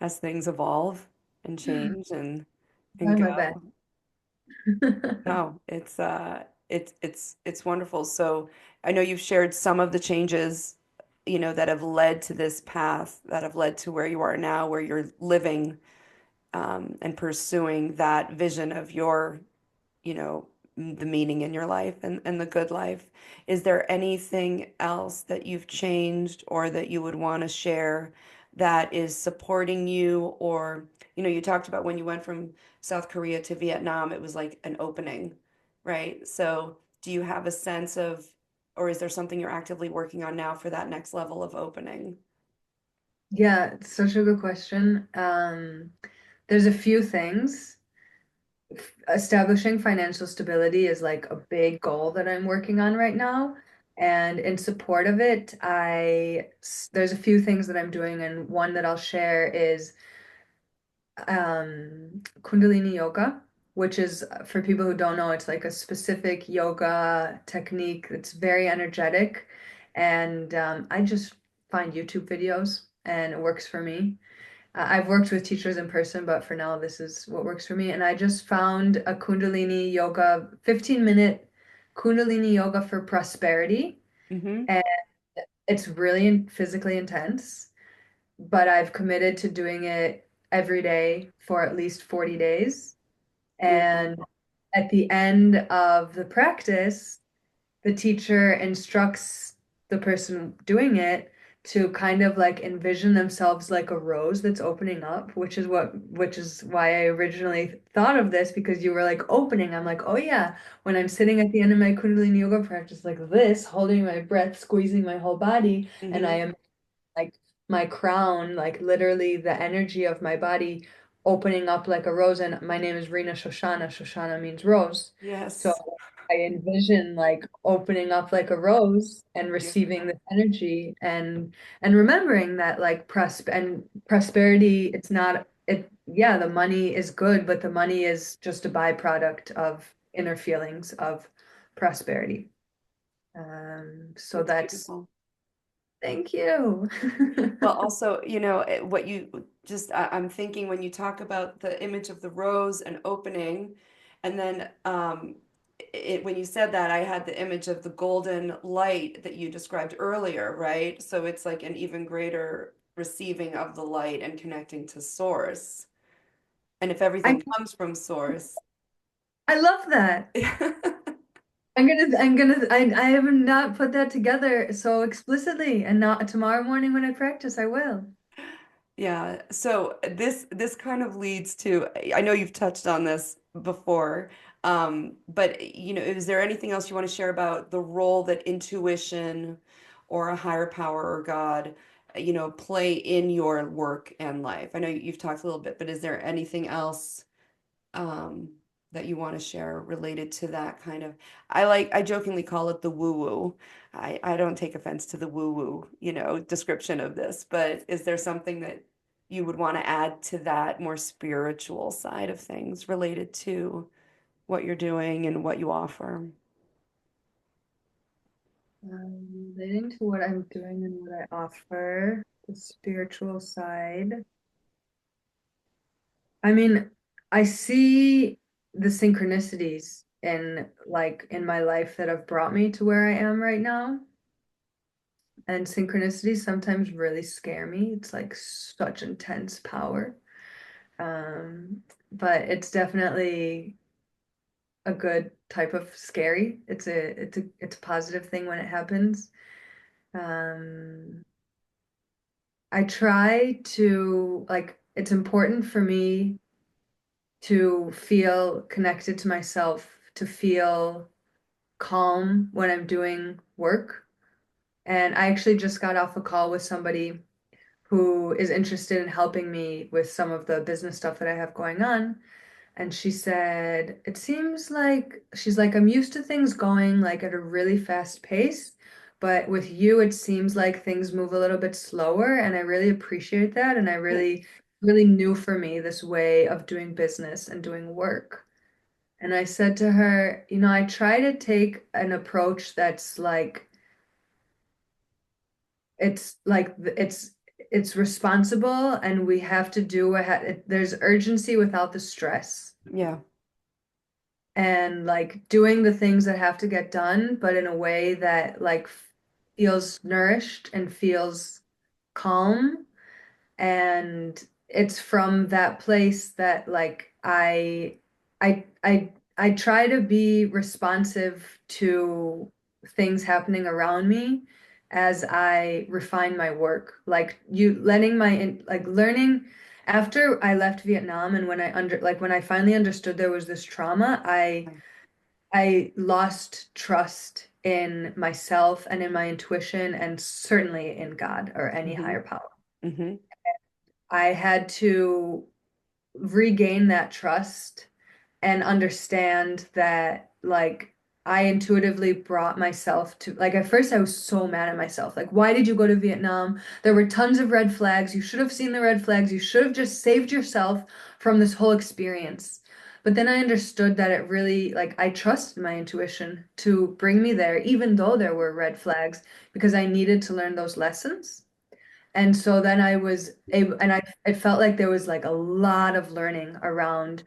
as things evolve and change and Try my best. go. No, it's wonderful. So I know you've shared some of the changes, that have led to this path, that have led to where you are now, where you're living, and pursuing that vision of your, the meaning in your life and the good life. Is there anything else that you've changed or that you would want to share that is supporting you? Or, you talked about when you went from South Korea to Vietnam, it was like an opening, right? So do you have a sense of, or is there something you're actively working on now for that next level of opening? Yeah, it's such a good question. There's a few things. Establishing financial stability is like a big goal that I'm working on right now. And in support of it, there's a few things that I'm doing, and one that I'll share is Kundalini yoga, which is, for people who don't know, it's like a specific yoga technique that's very energetic. And I just find YouTube videos and it works for me. I've worked with teachers in person, but for now, this is what works for me. And I just found a Kundalini yoga, 15-minute Kundalini yoga for prosperity. Mm-hmm. And it's really physically intense, but I've committed to doing it every day for at least 40 days. Beautiful. And at the end of the practice, the teacher instructs the person doing it to kind of like envision themselves like a rose that's opening up, which is why I originally thought of this, because you were like opening. I'm like, oh yeah, when I'm sitting at the end of my Kundalini yoga practice like this, holding my breath, squeezing my whole body, and I Mm-hmm. am like my crown, like literally the energy of my body opening up like a rose. And my name is Rena Shoshana. Shoshana means rose. So Yes. I envision like opening up like a rose and receiving Beautiful. this energy, and remembering that like prosperity, it's not it yeah, the money is good, but the money is just a byproduct of inner feelings of prosperity. So That's that's beautiful. thank you. Well, also, what you just, I'm thinking when you talk about the image of the rose and opening, and then when you said that, I had the image of the golden light that you described earlier, right? So it's like an even greater receiving of the light and connecting to source. And if I everything comes from source, I love that. I have not put that together so explicitly, and not tomorrow morning when I practice, I will. yeah, so this kind of leads to, I know you've touched on this before, but is there anything else you want to share about the role that intuition or a higher power or God, play in your work and life? I know you've talked a little bit, but is there anything else um, that you want to share related to that kind of, I jokingly call it the woo-woo. I don't take offense to the woo-woo, description of this, but is there something that you would want to add to that more spiritual side of things related to what you're doing and what you offer? Relating to what I'm doing and what I offer, the spiritual side. I mean, I see the synchronicities in my life that have brought me to where I am right now. And synchronicities sometimes really scare me. It's like such intense power. Um, but it's definitely a good type of scary. It's a positive thing when it happens. Um, I try to like it's important for me to feel connected to myself, to feel calm when I'm doing work. And I actually just got off a call with somebody who is interested in helping me with some of the business stuff that I have going on. And she said, it seems like she's like, I'm used to things going like at a really fast pace, but with you, it seems like things move a little bit slower. And I really appreciate that. And I Hmm. really really new for me, this way of doing business and doing work. And I said to her, I try to take an approach that's like it's responsible, and we have to do there's urgency without the stress, Yeah. and like doing the things that have to get done, but in a way that like feels nourished and feels calm. And it's from that place that like I try to be responsive to things happening around me as I refine my work. Like you letting like learning after I left Vietnam, and when I finally understood there was this trauma, I lost trust in myself and in my intuition, and certainly in God or any Mm-hmm. higher power. Mm-hmm. I had to regain that trust and understand that like I intuitively brought myself to like at first I was so mad at myself. Like, why did you go to Vietnam? There were tons of red flags. You should have seen the red flags. You should have just saved yourself from this whole experience. But then I understood that it really like I trusted my intuition to bring me there, even though there were red flags, because I needed to learn those lessons. And so then I was able, and it felt like there was like a lot of learning around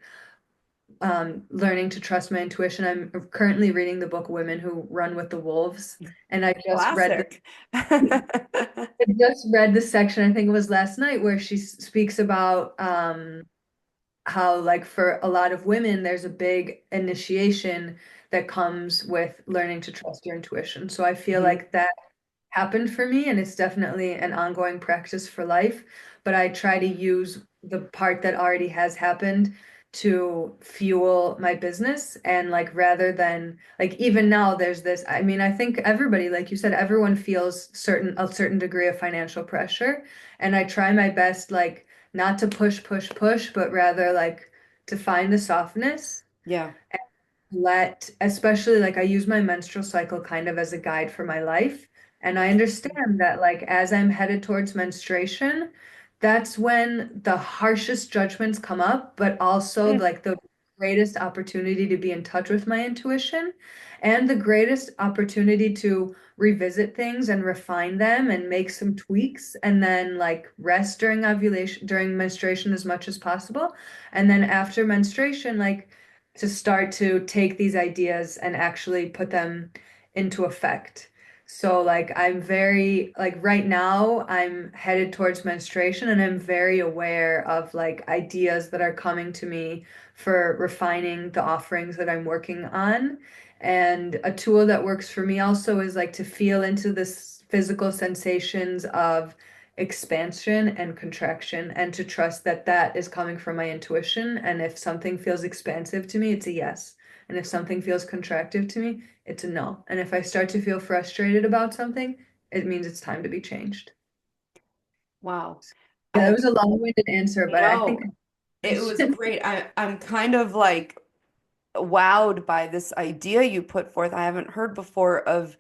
learning to trust my intuition. I'm currently reading the book Women Who Run with the Wolves, and Classic. I just read the section, I think it was last night, where she speaks about how like for a lot of women, there's a big initiation that comes with learning to trust your intuition. So I feel Hmm. like that happened for me, and it's definitely an ongoing practice for life. But I try to use the part that already has happened to fuel my business. And like rather than like even now there's this, I mean, I think everybody, like you said, everyone feels a certain degree of financial pressure. And I try my best like not to push, but rather like to find the softness, Yeah. especially like I use my menstrual cycle kind of as a guide for my life. And I understand that like as I'm headed towards menstruation, that's when the harshest judgments come up, but also Mm. like the greatest opportunity to be in touch with my intuition, and the greatest opportunity to revisit things and refine them and make some tweaks, and then like rest during menstruation as much as possible. And then after menstruation, like to start to take these ideas and actually put them into effect. So like I'm very like right now I'm headed towards menstruation, and I'm very aware of like ideas that are coming to me for refining the offerings that I'm working on. And a tool that works for me also is like to feel into this physical sensations of expansion and contraction, and to trust that that is coming from my intuition. And if something feels expansive to me, it's a yes. And if something feels contractive to me, it's a no. And if I start to feel frustrated about something, it means it's time to be changed. Wow. Yeah, that I was a long-winded answer, but I think no, it was great. I'm kind of like wowed by this idea you put forth. I haven't heard before of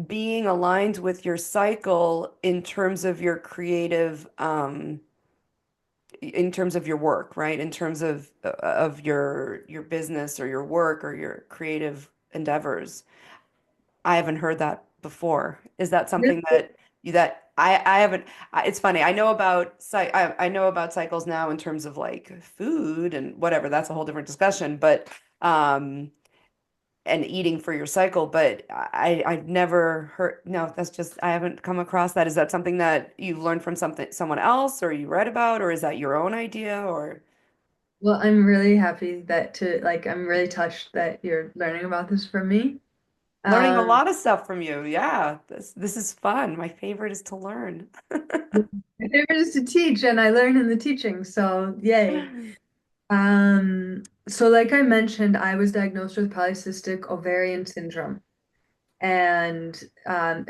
being aligned with your cycle in terms of your creative, in terms of your work, right? In terms of your business or your work or your creative endeavors. I haven't heard that before. Is that something that I haven't it's funny. I know about cycles now in terms of like food and whatever. That's a whole different discussion, but um and eating for your cycle, but I've never heard, no, that's just I haven't come across that. Is that something that you learned from someone else or you read about, or is that your own idea, or Well, I'm really happy I'm really touched that you're learning about this from me. learning a Um, lot of stuff from you? Yeah, this is fun. My favorite is to learn. my favorite is to teach, and I learn in the teaching, so yay. So like I mentioned, I was diagnosed with polycystic ovarian syndrome. And I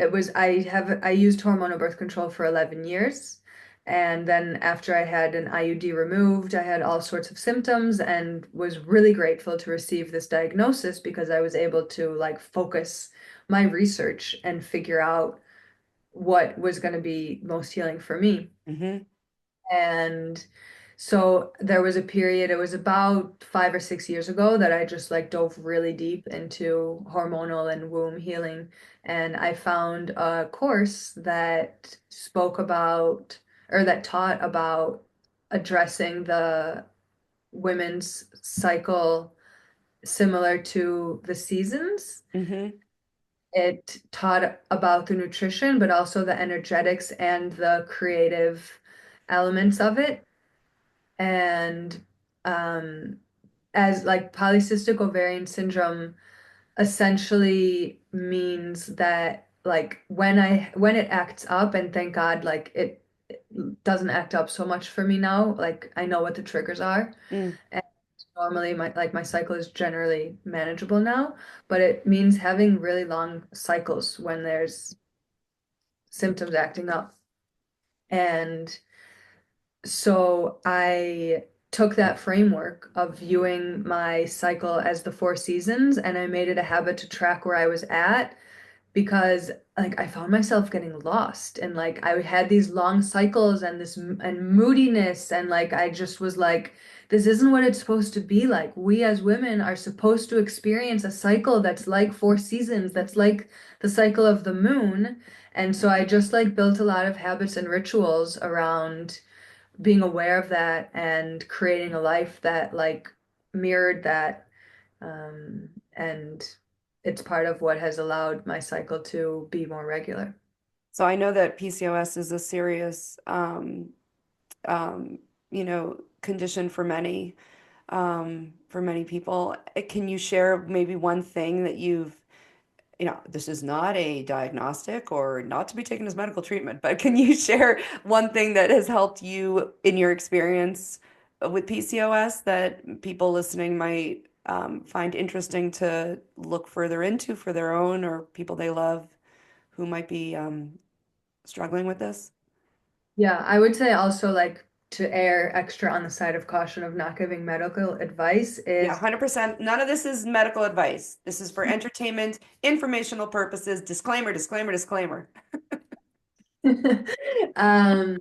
used hormonal birth control for 11 years. And then after I had an IUD removed, I had all sorts of symptoms, and was really grateful to receive this diagnosis because I was able to like focus my research and figure out what was going to be most healing for me. Hmm. And so there was a period, it was about 5 or 6 years ago that I just like dove really deep into hormonal and womb healing. And I found a course that spoke about or that taught about addressing the women's cycle similar to the seasons. Mm-hmm. It taught about the nutrition, but also the energetics and the creative elements of it. And um, as like polycystic ovarian syndrome essentially means that like when it acts up, and thank God like it doesn't act up so much for me now, like I know what the triggers are. Mm. And normally my cycle is generally manageable now, but it means having really long cycles when there's symptoms acting up. And so I took that framework of viewing my cycle as the four seasons, and I made it a habit to track where I was at, because like I found myself getting lost, and like I had these long cycles and this and moodiness, and like I just was like, this isn't what it's supposed to be like. We as women are supposed to experience a cycle that's like four seasons, that's like the cycle of the moon. And so I just like built a lot of habits and rituals around being aware of that and creating a life that like mirrored that. And it's part of what has allowed my cycle to be more regular. So I know that PCOS is a serious, um, condition for many people. Can you share maybe one thing that this is not a diagnostic or not to be taken as medical treatment, but can you share one thing that has helped you in your experience with PCOS that people listening might find interesting to look further into for their own or people they love who might be struggling with this? Yeah, I would say also like to err extra on the side of caution of not giving medical advice Yeah, is 100%. None of this is medical advice. This is for entertainment, informational purposes. Disclaimer, disclaimer, disclaimer. um,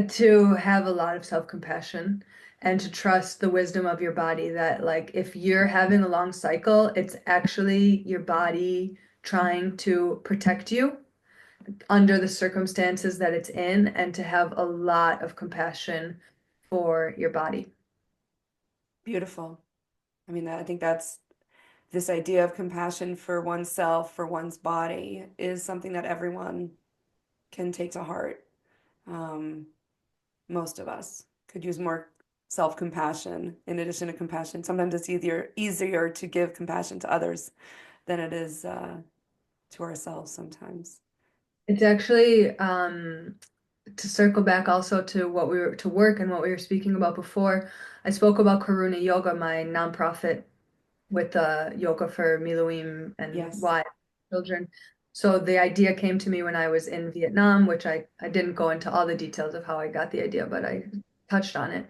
to have a lot of self-compassion and to trust the wisdom of your body, that like if you're having a long cycle, it's actually your body trying to protect you under the circumstances that it's in, and to have a lot of compassion for your body. Beautiful. I mean, I think that's this idea of compassion for oneself, for one's body, is something that everyone can take to heart. Um, most of us could use more self-compassion in addition to compassion. Sometimes it's easier to give compassion to others than it is to ourselves sometimes. It's actually to circle back also to what we were to work and what we were speaking about before. I spoke about Karuna Yoga, my nonprofit with yoga for Miluim and Yes. Y children. So the idea came to me when I was in Vietnam, which I didn't go into all the details of how I got the idea, but I touched on it.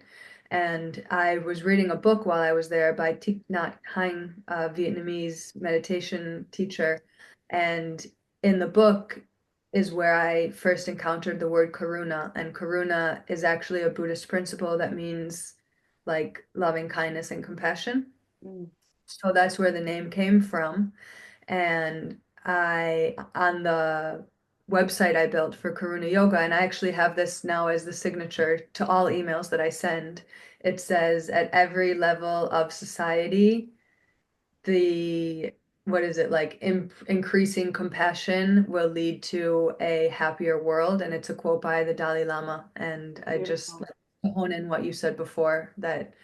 And I was reading a book while I was there by Thich Nhat Hanh, a Vietnamese meditation teacher. And in the book is where I first encountered the word karuna. And karuna is actually a Buddhist principle that means like loving kindness and compassion. Mm, So that's where the name came from. And on the website I built for Karuna Yoga, and I actually have this now as the signature to all emails that I send. It says, at every level of society, the, what is it, like increasing compassion will lead to a happier world. And it's a quote by the Dalai Lama. And I just beautiful. like to hone in what you said before, that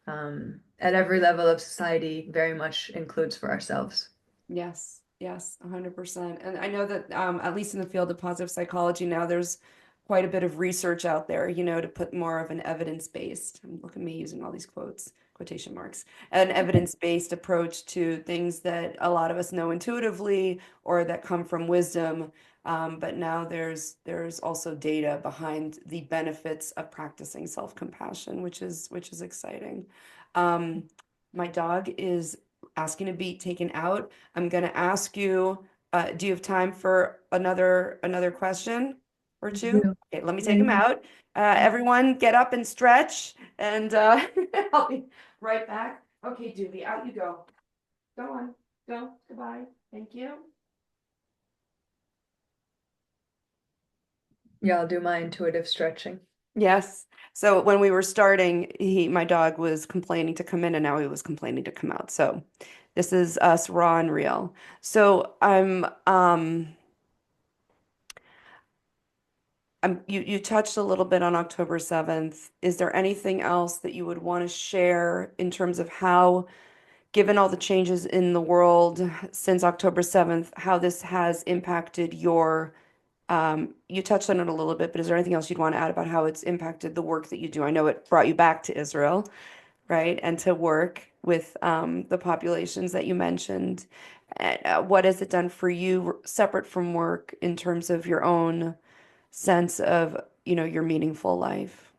at every level of society very much includes for ourselves. Yes, yes, 100%. And I know that at least in the field of positive psychology now, there's quite a bit of research out there, to put more of an evidence-based, look at me using all these quotation marks, an evidence-based approach to things that a lot of us know intuitively or that come from wisdom. But now there's also data behind the benefits of practicing self-compassion, which is exciting. Um, my dog is asking to be taken out. I'm going to ask you, do you have time for another question? or I two? do. Okay, let me take him Yeah. out. Everyone get up and stretch, and I'll be right back. Okay, Doobie, out you go. Go on. Go. Goodbye. Thank you. Yeah, I'll do my intuitive stretching. Yes. So when we were starting, my dog was complaining to come in, and now he was complaining to come out. So this is us raw and real. So you touched a little bit on October 7th. Is there anything else that you would want to share in terms of how, given all the changes in the world since October 7th, how this has impacted you touched on it a little bit, but is there anything else you'd want to add about how it's impacted the work that you do? I know it brought you back to Israel, right? And to work with the populations that you mentioned. And, what has it done for you separate from work in terms of your own sense of, your meaningful life?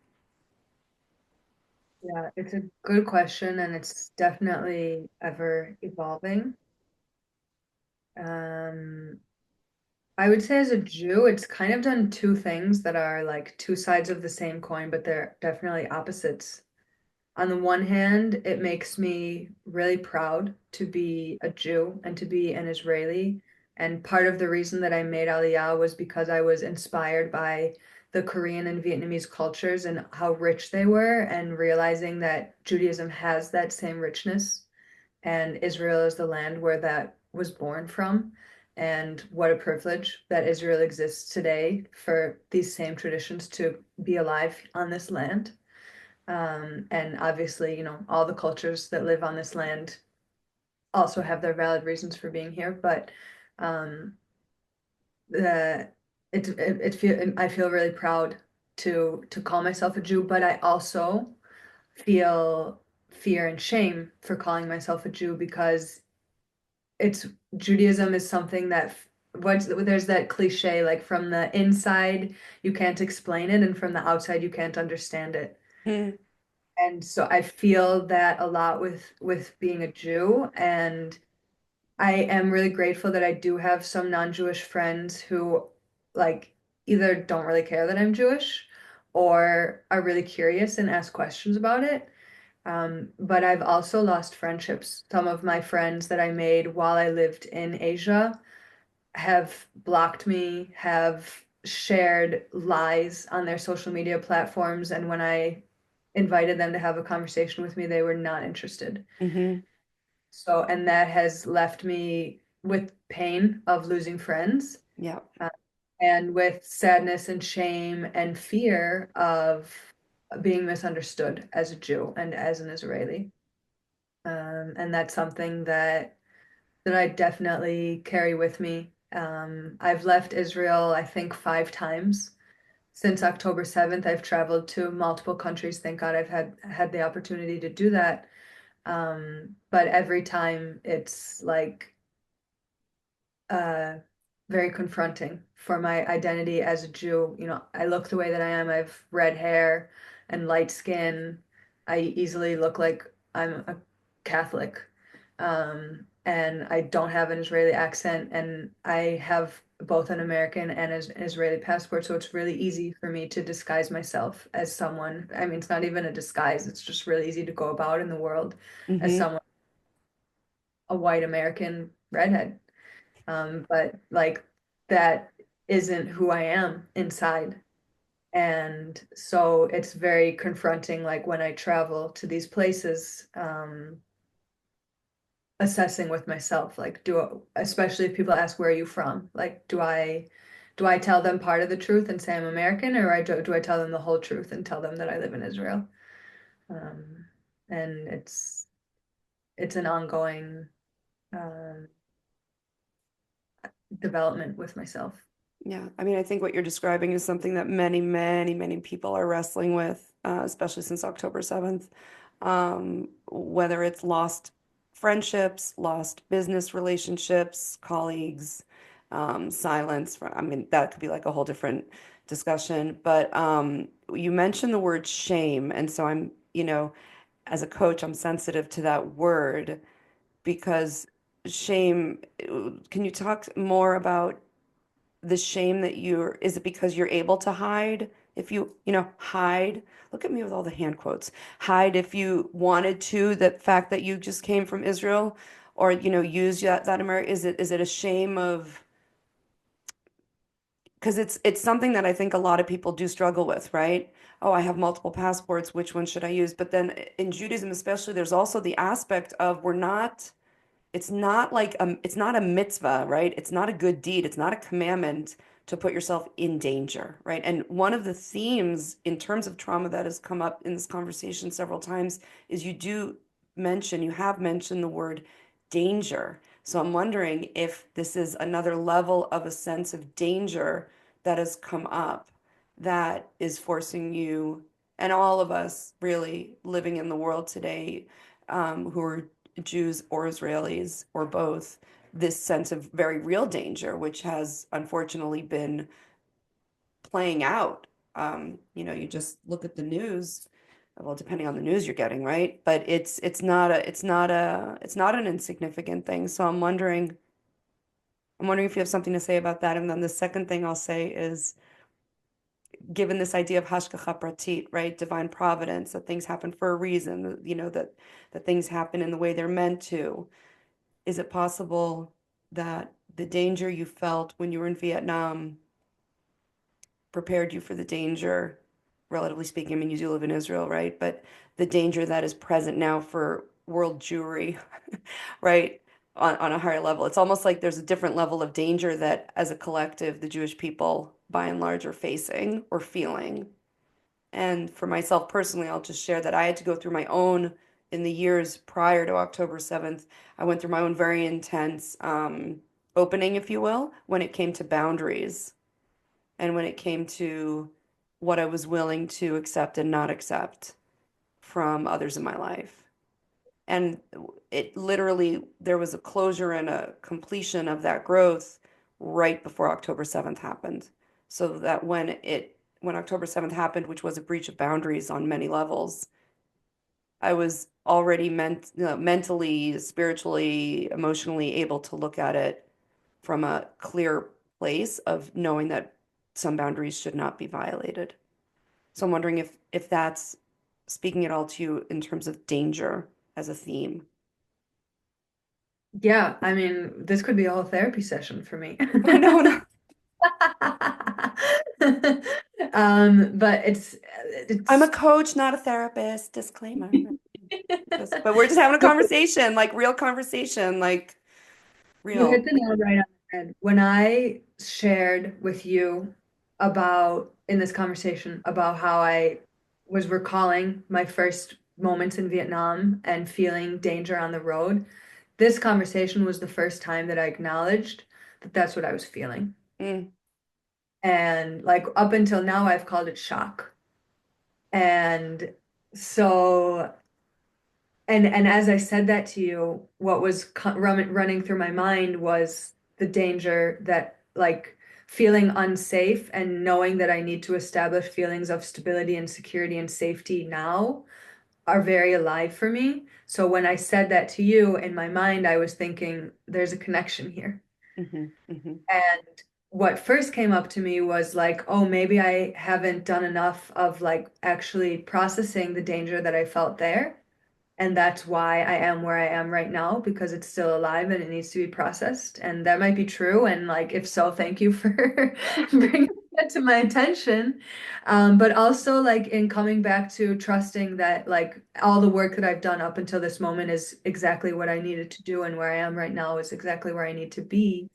Yeah, it's a good question and it's definitely ever evolving. Um, I would say as a Jew, it's kind of done two things that are like two sides of the same coin, but they're definitely opposites. On the one hand, it makes me really proud to be a Jew and to be an Israeli. And part of the reason that I made Aliyah was because I was inspired by the Korean and Vietnamese cultures and how rich they were, and realizing that Judaism has that same richness, and Israel is the land where that was born from. And what a privilege that Israel exists today for these same traditions to be alive on this land. And obviously, all the cultures that live on this land also have their valid reasons for being here. But um, the I feel really proud to call myself a Jew, but I also feel fear and shame for calling myself a Jew because it's Judaism is something that there's that cliche like from the inside you can't explain it and from the outside you can't understand it. Hmm. And so I feel that a lot with being a Jew, and I am really grateful that I do have some non-Jewish friends who like either don't really care that I'm Jewish or are really curious and ask questions about it. But I've also lost friendships. Some of my friends that I made while I lived in Asia have blocked me, have shared lies on their social media platforms, and when I invited them to have a conversation with me, they were not interested. Hmm. So, and that has left me with pain of losing friends, Yeah. uh, and with sadness and shame and fear of being misunderstood as a Jew and as an Israeli. And that's something that I definitely carry with me. I've left Israel, I think, 5 times since October 7th. I've traveled to multiple countries. Thank God I've had the opportunity to do that. But every time it's like uh, very confronting for my identity as a Jew. I look the way that I am. I have red hair and light skin. I easily look like I'm a Catholic. And I don't have an Israeli accent, and I have both an American and an Israeli passport, so it's really easy for me to disguise myself as someone. I mean, it's not even a disguise, it's just really easy to go about in the world as Hmm. someone, a white American redhead. But like that isn't who I am inside. And so it's very confronting, like when I travel to these places, assessing with myself, like especially if people ask, where are you from? Like, do I tell them part of the truth and say I'm American, or do I tell them the whole truth and tell them that I live in Israel? Um, and it's an ongoing um, development with myself. Yeah, I mean, I think what you're describing is something that many, many, many people are wrestling with, especially since October 7th. Whether it's lost friendships, lost business relationships, colleagues, silence. I mean, that could be like a whole different discussion. But you mentioned the word shame. And so as a coach, I'm sensitive to that word because shame, can you talk more about the shame that is it because you're able to hide? If hide, look at me with all the hand quotes, hide if you wanted to, the fact that you just came from Israel, or, use that America, is it a shame of, because it's something that I think a lot of people do struggle with, right? Oh, I have multiple passports, which one should I use? But then in Judaism especially, there's also the aspect of we're not it's not like it's not a mitzvah, right? It's not a good deed. It's not a commandment to put yourself in danger, right? And one of the themes in terms of trauma that has come up in this conversation several times is you have mentioned the word danger. So I'm wondering if this is another level of a sense of danger that has come up that is forcing you and all of us really living in the world today, who are Jews or Israelis or both, this sense of very real danger, which has unfortunately been playing out. You just look at the news, well, depending on the news you're getting, right? But it's not an insignificant thing. So I'm wondering if you have something to say about that. And then the second thing I'll say is, given this idea of hashgacha pratit, right, divine providence, that things happen for a reason, that things happen in the way they're meant to. Is it possible that the danger you felt when you were in Vietnam prepared you for the danger, relatively speaking? I mean, you do live in Israel, right? But the danger that is present now for world Jewry, right? On a higher level. It's almost like there's a different level of danger that, as a collective, the Jewish people, by and large, are facing or feeling. And for myself personally, I'll just share that I had to go through my own, in the years prior to October 7th, I went through my own very intense opening, if you will, when it came to boundaries and when it came to what I was willing to accept and not accept from others in my life. And it literally, there was a closure and a completion of that growth right before October 7th happened. So that when October 7th happened, which was a breach of boundaries on many levels, I was already mentally, spiritually, emotionally able to look at it from a clear place of knowing that some boundaries should not be violated. So I'm wondering if that's speaking at all to you in terms of danger as a theme. Yeah, I mean, this could be a whole therapy session for me. No, no. But I'm a it's coach, not a therapist. Disclaimer. But we're just having a conversation, like real conversation, like You real. hit the nail right on the head. When I shared with you about in this conversation about how I was recalling my first moments in Vietnam and feeling danger on the road, this conversation was the first time that I acknowledged that that's what I was feeling. Mm, And like up until now, I've called it shock. And so and as I said that to you, what was running through my mind was the danger that like feeling unsafe and knowing that I need to establish feelings of stability and security and safety now are very alive for me. So when I said that to you in my mind, I was thinking there's a connection here. hmm hmm And what first came up to me was like, oh, maybe I haven't done enough of like actually processing the danger that I felt there. And that's why I am where I am right now because it's still alive and it needs to be processed. And that might be true. And like, if so, thank you for bringing that to my attention. But also like in coming back to trusting that like all the work that I've done up until this moment is exactly what I needed to do. And where I am right now is exactly where I need to be.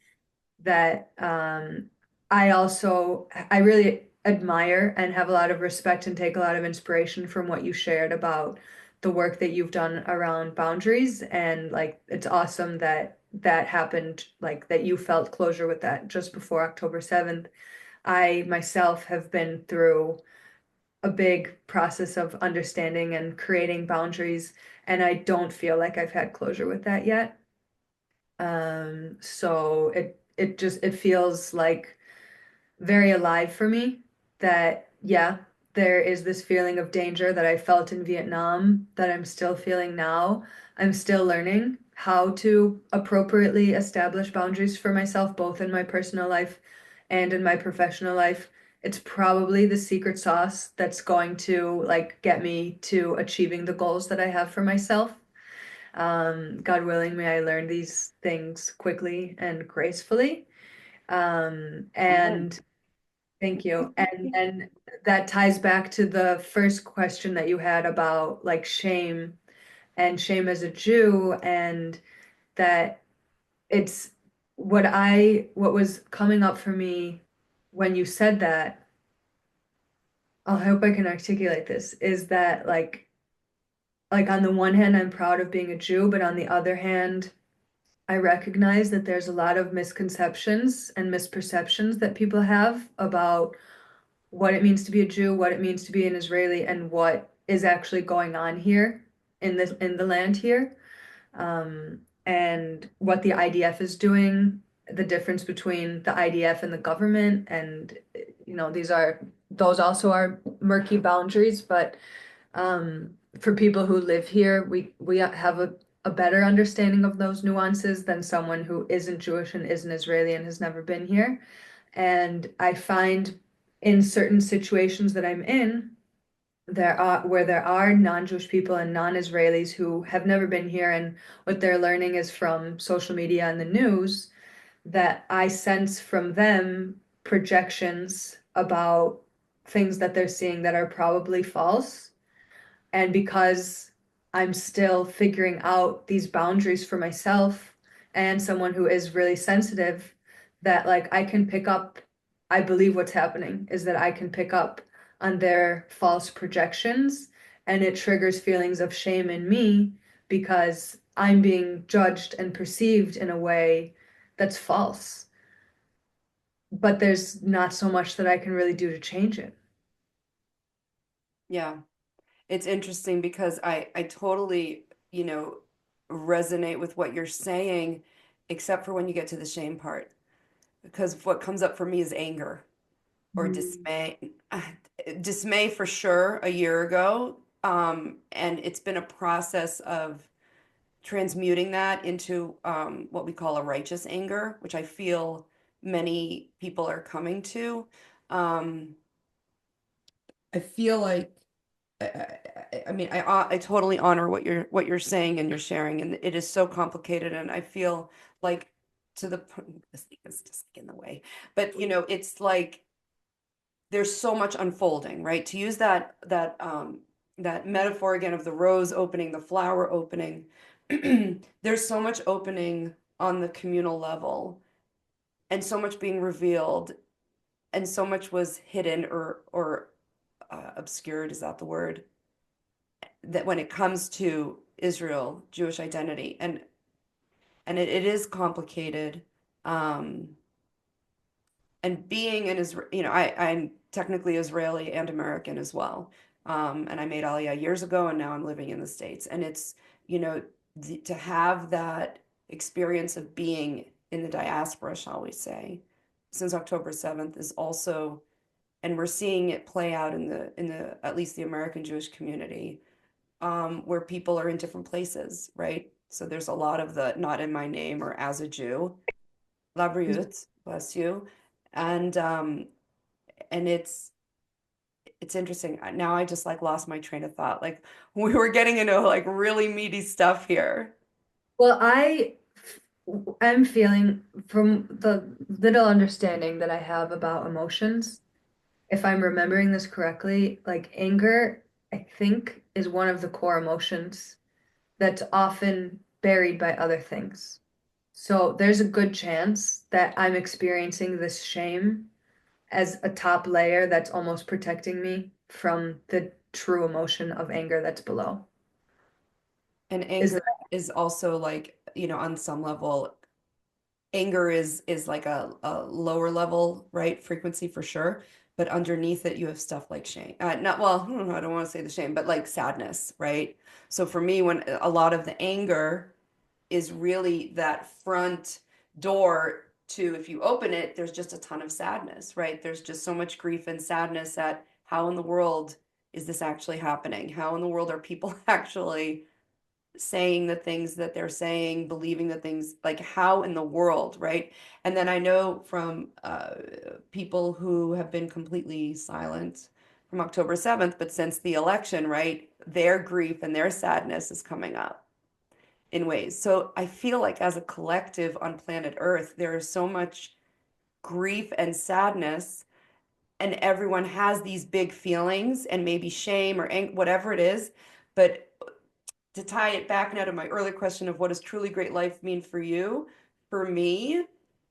That I really admire and have a lot of respect and take a lot of inspiration from what you shared about the work that you've done around boundaries. And like, it's awesome that that happened, like that you felt closure with that just before October 7th. I myself have been through a big process of understanding and creating boundaries, and I don't feel like I've had closure with that yet. So it feels like very alive for me that yeah, there is this feeling of danger that I felt in Vietnam that I'm still feeling now. I'm still learning how to appropriately establish boundaries for myself, both in my personal life and in my professional life, it's probably the secret sauce that's going to like get me to achieving the goals that I have for myself. God willing, may I learn these things quickly and gracefully. Amen. And thank you. And then that ties back to the first question that you had about like shame and shame as a Jew, and that it's what was coming up for me when you said that, I hope I can articulate this, is that like on the one hand, I'm proud of being a Jew, but on the other hand, I recognize that there's a lot of misconceptions and misperceptions that people have about what it means to be a Jew, what it means to be an Israeli, and what is actually going on here in the land here, and what the IDF is doing, the difference between the IDF and the government, and those also are murky boundaries, but for people who live here, we have a better understanding of those nuances than someone who isn't Jewish and isn't Israeli and has never been here. And I find in certain situations that I'm in, there are non-Jewish people and non-Israelis who have never been here, and what they're learning is from social media and the news, that I sense from them projections about things that they're seeing that are probably false. And because I'm still figuring out these boundaries for myself and someone who is really sensitive, that like I can pick up, I believe what's happening is that I can pick up on their false projections, and it triggers feelings of shame in me because I'm being judged and perceived in a way that's false. But there's not so much that I can really do to change it. Yeah. It's interesting because I totally, resonate with what you're saying, except for when you get to the shame part. Because what comes up for me is anger or Mm. dismay. Dismay for sure a year ago. And it's been a process of transmuting that into what we call a righteous anger, which I feel many people are coming to. Um, I feel like I mean, I totally honor what you're saying and you're sharing, and it is so complicated, and I feel like this thing is just in the way, but it's like there's so much unfolding, right? To use that metaphor again of the rose opening, the flower opening, there's so much opening on the communal level, and so much being revealed, and so much was hidden or obscured, is that the word? That when it comes to Israel, Jewish identity, and it is complicated. Um, and being an Israel, I'm technically Israeli and American as well. And I made Aliyah years ago, and now I'm living in the States. And it's, to have that experience of being in the diaspora, shall we say, since October 7th is also, and we're seeing it play out in the at least the American Jewish community, where people are in different places, right? So there's a lot of the not in my name or as a Jew, Labriut, bless you. And and it's interesting. Now I just like lost my train of thought. Like we were getting into like really meaty stuff here. Well, I'm feeling from the little understanding that I have about emotions, if I'm remembering this correctly, like anger, I think, is one of the core emotions that's often buried by other things. So there's a good chance that I'm experiencing this shame as a top layer that's almost protecting me from the true emotion of anger that's below. And Is anger that is also like, on some level, anger is like a lower level, right? Frequency for sure. But underneath it, you have stuff like shame. Not well, I don't want to say the shame, but like sadness, right? So for me, when a lot of the anger is really that front door to, if you open it, there's just a ton of sadness, right? There's just so much grief and sadness at how in the world is this actually happening? How in the world are people actually saying the things that they're saying, believing the things, like how in the world, right? And then I know from people who have been completely silent from October 7th, but since the election, right, their grief and their sadness is coming up in ways. So I feel like as a collective on planet Earth, there is so much grief and sadness, and everyone has these big feelings and maybe shame or whatever it is. But to tie it back now to my earlier question of what does truly great life mean for you? For me,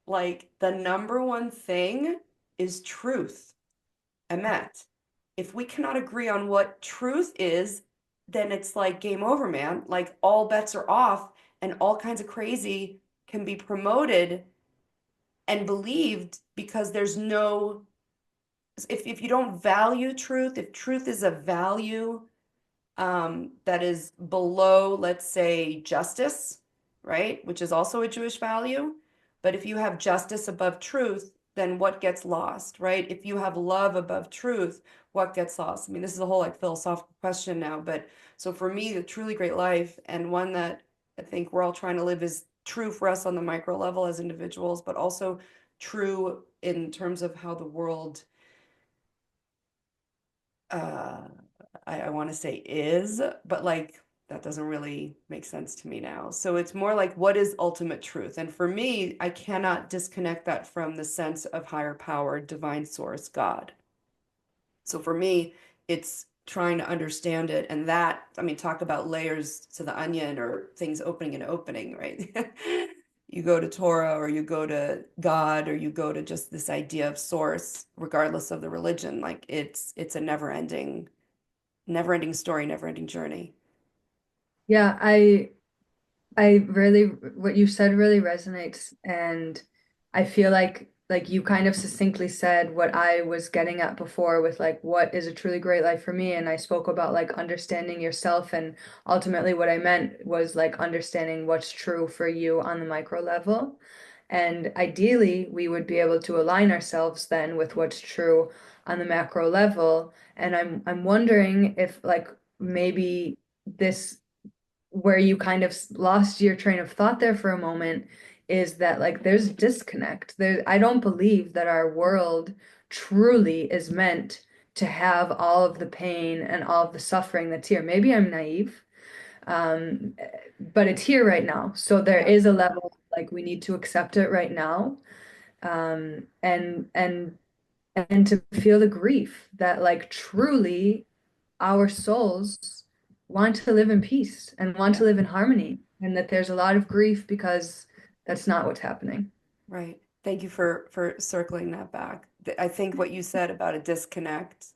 like the number one thing is truth. Emet. If we cannot agree on what truth is, then it's like game over, man. Like all bets are off and all kinds of crazy can be promoted and believed because there's no, if you don't value truth, if truth is a value that is below, let's say, justice, right? Which is also a Jewish value. But if you have justice above truth, then what gets lost, right? If you have love above truth, what gets lost? I mean, this is a whole like philosophical question now, but so for me, the truly great life and one that I think we're all trying to live is true for us on the micro level as individuals, but also true in terms of how the world uh I want to say is, but like that doesn't really make sense to me now. So it's more like what is ultimate truth? And for me, I cannot disconnect that from the sense of higher power, divine source, God. So for me, it's trying to understand it. And that, I mean, talk about layers to the onion or things opening and opening, right? You go to Torah or you go to God or you go to just this idea of source, regardless of the religion. Like it's a never ending story, never ending journey. Yeah, I really, what you said really resonates, and I feel like you kind of succinctly said what I was getting at before with like what is a truly great life for me, and I spoke about like understanding yourself, and ultimately what I meant was like understanding what's true for you on the micro level. And ideally, we would be able to align ourselves then with what's true on the macro level. And I'm wondering if like maybe this where you kind of lost your train of thought there for a moment is that like there's disconnect. There, I don't believe that our world truly is meant to have all of the pain and all of the suffering that's here. Maybe I'm naive, um, but it's here right now. So there Yeah, is a level like we need to accept it right now, and to feel the grief that like truly our souls want to live in peace and want yeah, to live in harmony, and that there's a lot of grief because that's not what's happening. right. Thank you for circling that back. I think what you said about a disconnect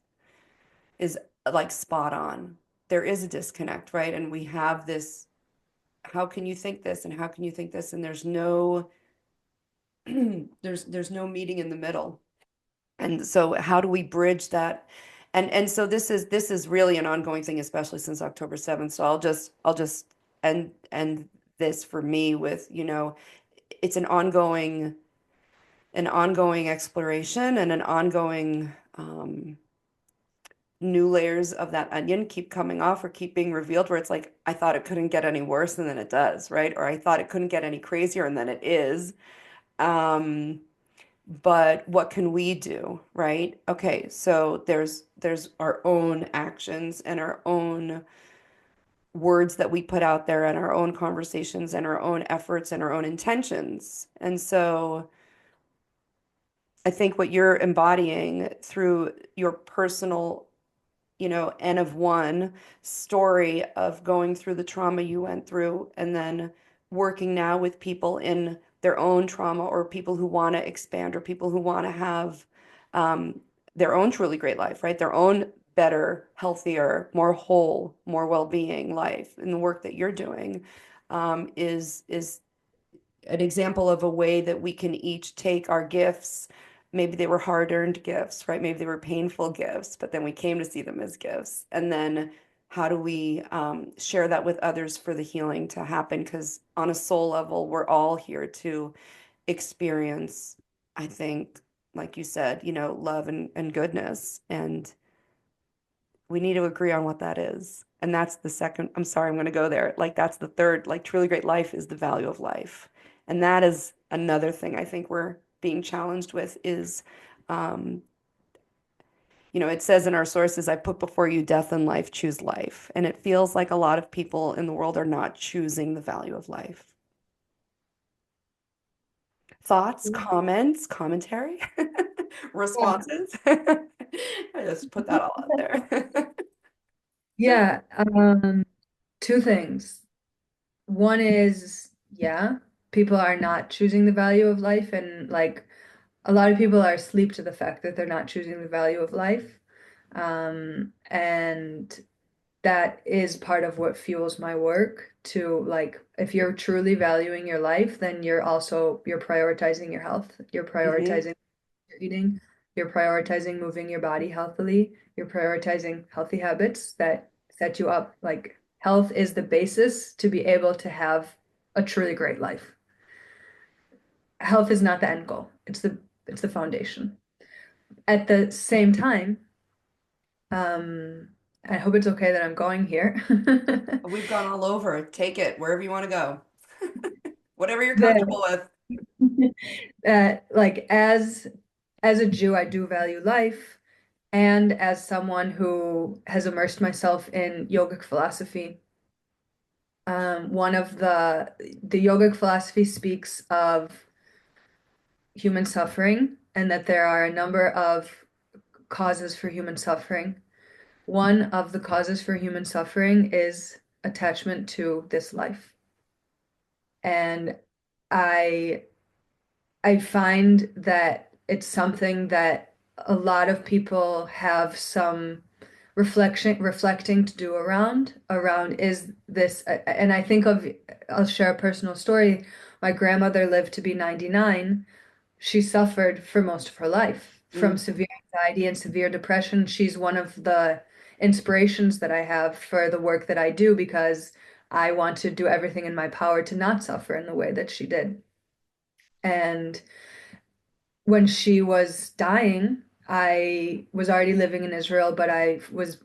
is like spot on. There is a disconnect, right? And we have this, how can you think this and how can you think this? And there's no there's no meeting in the middle. And so how do we bridge that? And so this is really an ongoing thing, especially since October 7th. So I'll just end this for me with, it's an ongoing exploration and an ongoing new layers of that onion keep coming off or keep being revealed where it's like I thought it couldn't get any worse and then it does, right? Or I thought it couldn't get any crazier and then it is. Um, but what can we do, right? Okay, so there's our own actions and our own words that we put out there and our own conversations and our own efforts and our own intentions. And so I think what you're embodying through your personal, N of one story of going through the trauma you went through and then working now with people in their own trauma or people who want to expand or people who want to have um, their own truly great life, right? Their own better, healthier, more whole, more well-being life. And the work that you're doing is an example of a way that we can each take our gifts. Maybe they were hard-earned gifts, right? Maybe they were painful gifts, but then we came to see them as gifts. And then how do we share that with others for the healing to happen? Because on a soul level, we're all here to experience, I think, like you said, love and goodness. And we need to agree on what that is. And that's the second, I'm sorry, I'm going to go there. Like that's the third, like truly great life is the value of life. And that is another thing I think we're being challenged with is, um, it says in our sources, I put before you death and life, choose life. And it feels like a lot of people in the world are not choosing the value of life. Thoughts, comments, commentary, Yeah. responses. I just put that all out there. Yeah, two things. One is, yeah, people are not choosing the value of life, and like a lot of people are asleep to the fact that they're not choosing the value of life. And that is part of what fuels my work to like, if you're truly valuing your life, then you're prioritizing your health, you're Hmm. prioritizing your eating, you're prioritizing moving your body healthily, you're prioritizing healthy habits that set you up. Like health is the basis to be able to have a truly great life. Health is not the end goal. It's the foundation. At the same time, um, I hope it's okay that I'm going here. We've gone all over. Take it wherever you want to go. Whatever you're That comfortable with. like as a Jew, I do value life, and as someone who has immersed myself in yogic philosophy, one of the yogic philosophy speaks of human suffering and that there are a number of causes for human suffering. One of the causes for human suffering is attachment to this life. And I I find that it's something that a lot of people have some reflecting to do around is this, and I think of, I'll share a personal story. My grandmother lived to be 99. She suffered for most of her life from Mm, severe anxiety and severe depression. She's one of the inspirations that I have for the work that I do because I want to do everything in my power to not suffer in the way that she did. And when she was dying, I was already living in Israel, but I was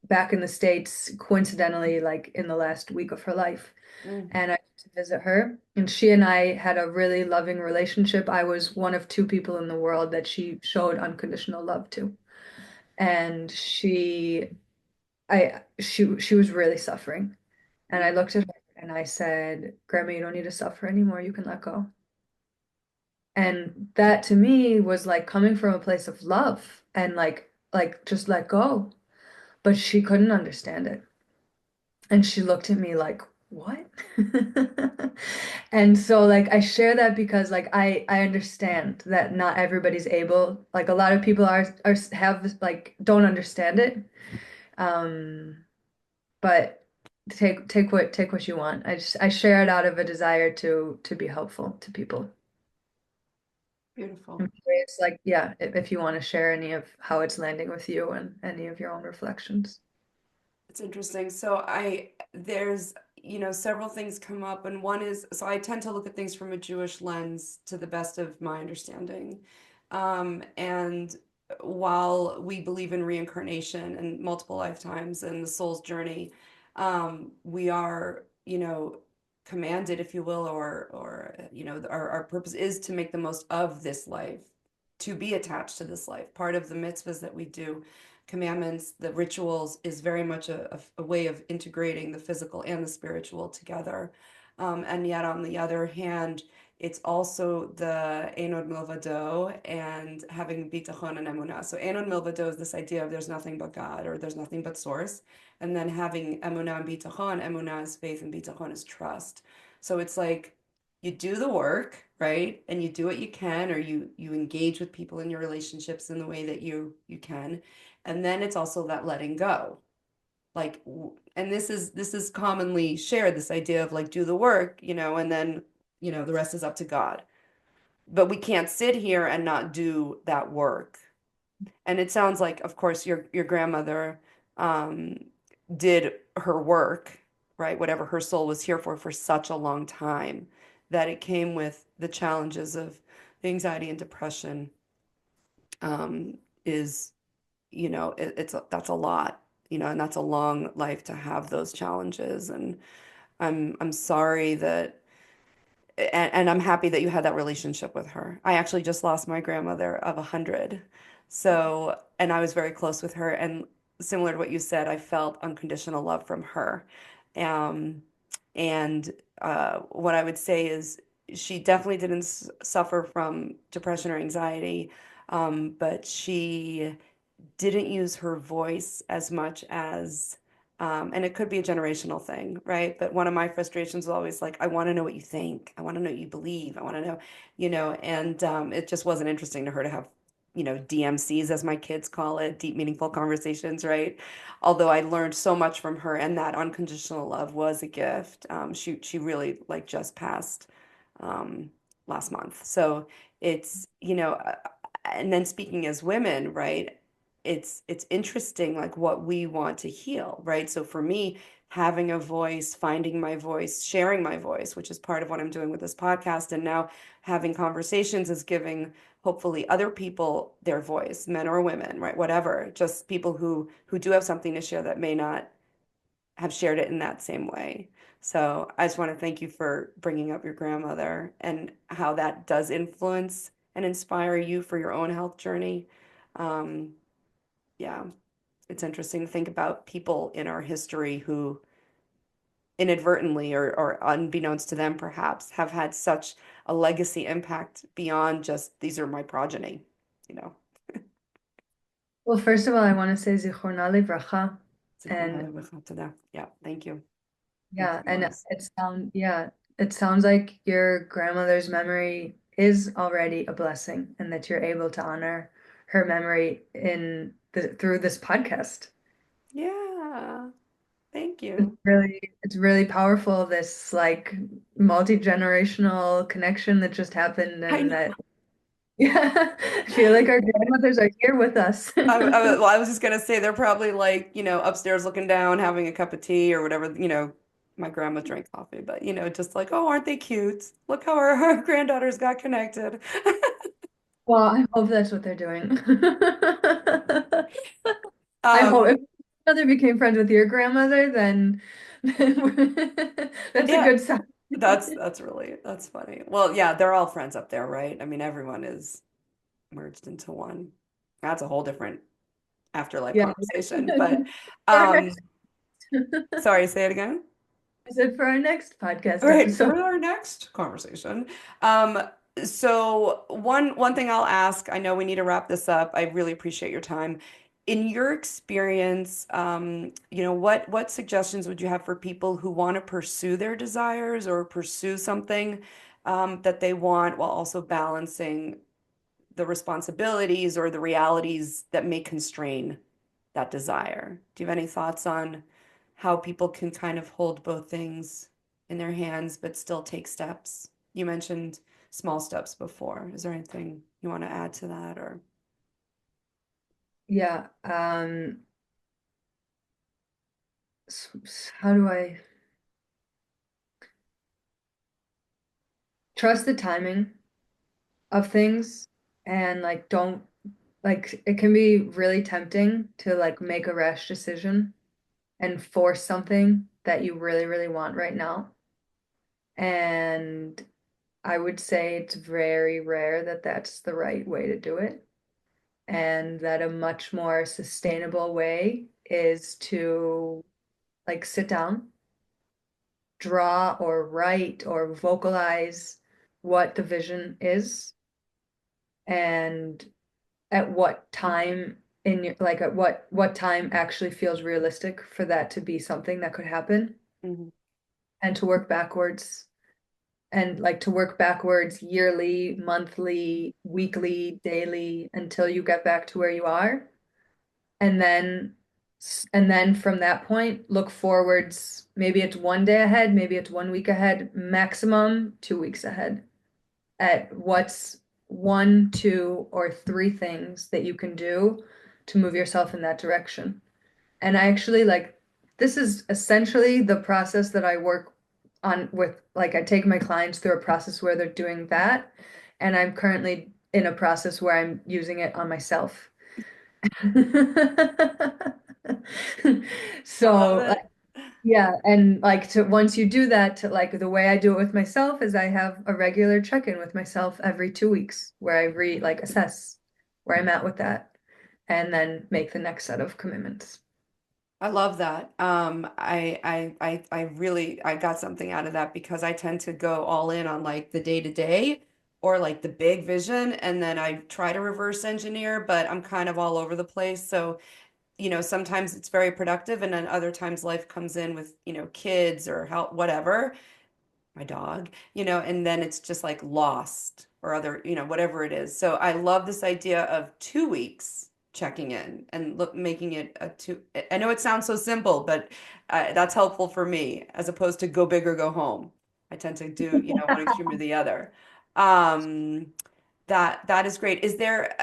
back in the States coincidentally, like in the last week of her life. mm, And I went to visit her, and she and I had a really loving relationship. I was one of two people in the world that she showed unconditional love to. And she was really suffering. And I mm. looked at her and I said, Grandma, you don't need to suffer anymore. You can let go. And that to me was like coming from a place of love and like just let go. But she couldn't understand it. And she looked at me like, "What?" And so like I share that because like I understand that not everybody's able, like a lot of people are have like don't understand it. Um but take what you want. I share it out of a desire to be helpful to people. Beautiful. I'm curious, like, yeah, if you want to share any of how it's landing with you and any of your own reflections. It's interesting. There's, several things come up, and one is, so I tend to look at things from a Jewish lens to the best of my understanding. And while we believe in reincarnation and multiple lifetimes and the soul's journey, we are, commanded, if you will, our purpose is to make the most of this life, to be attached to this life. Part of the mitzvahs that we do, commandments, the rituals, is very much a way of integrating the physical and the spiritual together. And yet, on the other hand, it's also the Einod Milvado and having bitachon and emunah. So Einod Milvado is this idea of there's nothing but God or there's nothing but source. And then having emunah and bitachon, emunah is faith and bitachon is trust. So it's like you do the work, right? And you do what you can, or you engage with people in your relationships in the way that you can. And then it's also that letting go. Like, and this is commonly shared, this idea of like do the work, and then, the rest is up to God. But we can't sit here and not do that work. And it sounds like, of course, your grandmother um, did her work, right? Whatever her soul was here for such a long time, that it came with the challenges of the anxiety and depression, is, that's a lot. and that's a long life to have those challenges. And I'm sorry that, and I'm happy that you had that relationship with her. I actually just lost my grandmother of 100. So, and I was very close with her. And similar to what you said, I felt unconditional love from her. Um, and what I would say is she definitely didn't suffer from depression or anxiety, but she didn't use her voice as much as, and it could be a generational thing, right? But one of my frustrations was always like, I want to know what you think. I want to know what you believe. I want to know, and it just wasn't interesting to her to have, DMCs, as my kids call it, deep, meaningful conversations, right? Although I learned so much from her, and that unconditional love was a gift. She really like just passed um, last month. So it's, and then speaking as women, right? It's interesting like what we want to heal, right? So for me, having a voice, finding my voice, sharing my voice, which is part of what I'm doing with this podcast, and now having conversations is giving hopefully other people their voice, men or women, right? Whatever, just people who do have something to share that may not have shared it in that same way. So I just want to thank you for bringing up your grandmother and how that does influence and inspire you for your own health journey. Um, yeah, it's interesting to think about people in our history who inadvertently or unbeknownst to them perhaps have had such a legacy impact beyond just these are my progeny, you know. Well, first of all, I want to say Zichronah Livracha. And Yeah, thank you. And to yeah, and yours. it sounds like your grandmother's memory is already a blessing and that you're able to honor her memory through this podcast. Yeah, thank It's you. really powerful, this like multi-generational connection that just happened I and that know. yeah, I feel like our grandmothers are here with us. Well, I was just gonna say they're probably like, upstairs looking down, having a cup of tea or whatever, my grandma drank coffee, but just like, oh, aren't they cute? Look how our granddaughters got connected. Well, I hope that's what they're doing. I hope Um, if your mother became friends with your grandmother, then that's a yeah, good sign. that's funny. Well, yeah, they're all friends up there, right? I mean, everyone is merged into one. That's a whole different afterlife Yeah. conversation. But For our next, um, sorry, say it again. I said for our next All podcast right, episode. for our next conversation. Um, so one thing I'll ask, I know we need to wrap this up. I really appreciate your time. In your experience, what suggestions would you have for people who want to pursue their desires or pursue something that they want while also balancing the responsibilities or the realities that may constrain that desire? Do you have any thoughts on how people can kind of hold both things in their hands but still take steps? You mentioned small steps before. Is there anything you want to add to that or? Yeah. How do I trust the timing of things and like don't like it can be really tempting to like make a rash decision and force something that you really, really want right now. And I would say it's very rare that that's the right way to do it, and that a much more sustainable way is to like sit down, draw or write or vocalize what the vision is and at what time in your like at what time actually feels realistic for that to be something that could happen Mhm. and to work backwards and like to work backwards yearly, monthly, weekly, daily until you get back to where you are. And then from that point, look forwards. Maybe it's one day ahead, maybe it's 1 week ahead, maximum 2 weeks ahead at what's one, two, or three things that you can do to move yourself in that direction. And I actually like this is essentially the process that I work on with like I take my clients through a process where they're doing that. And I'm currently in a process where I'm using it on myself. I love So it. yeah, and like to once you do that, to like the way I do it with myself is I have a regular check-in with myself every 2 weeks where I like assess where I'm at with that and then make the next set of commitments. I love that. I really I got something out of that because I tend to go all in on like the day to day or like the big vision, and then I try to reverse engineer, but I'm kind of all over the place. So, sometimes it's very productive, and then other times life comes in with, kids or help, whatever, my dog, and then it's just like lost or other, whatever it is. So I love this idea of 2 weeks checking in and look, making it a two. I know it sounds so simple, but that's helpful for me as opposed to go big or go home. I tend to do, one extreme or the other. Um, that is great. Is there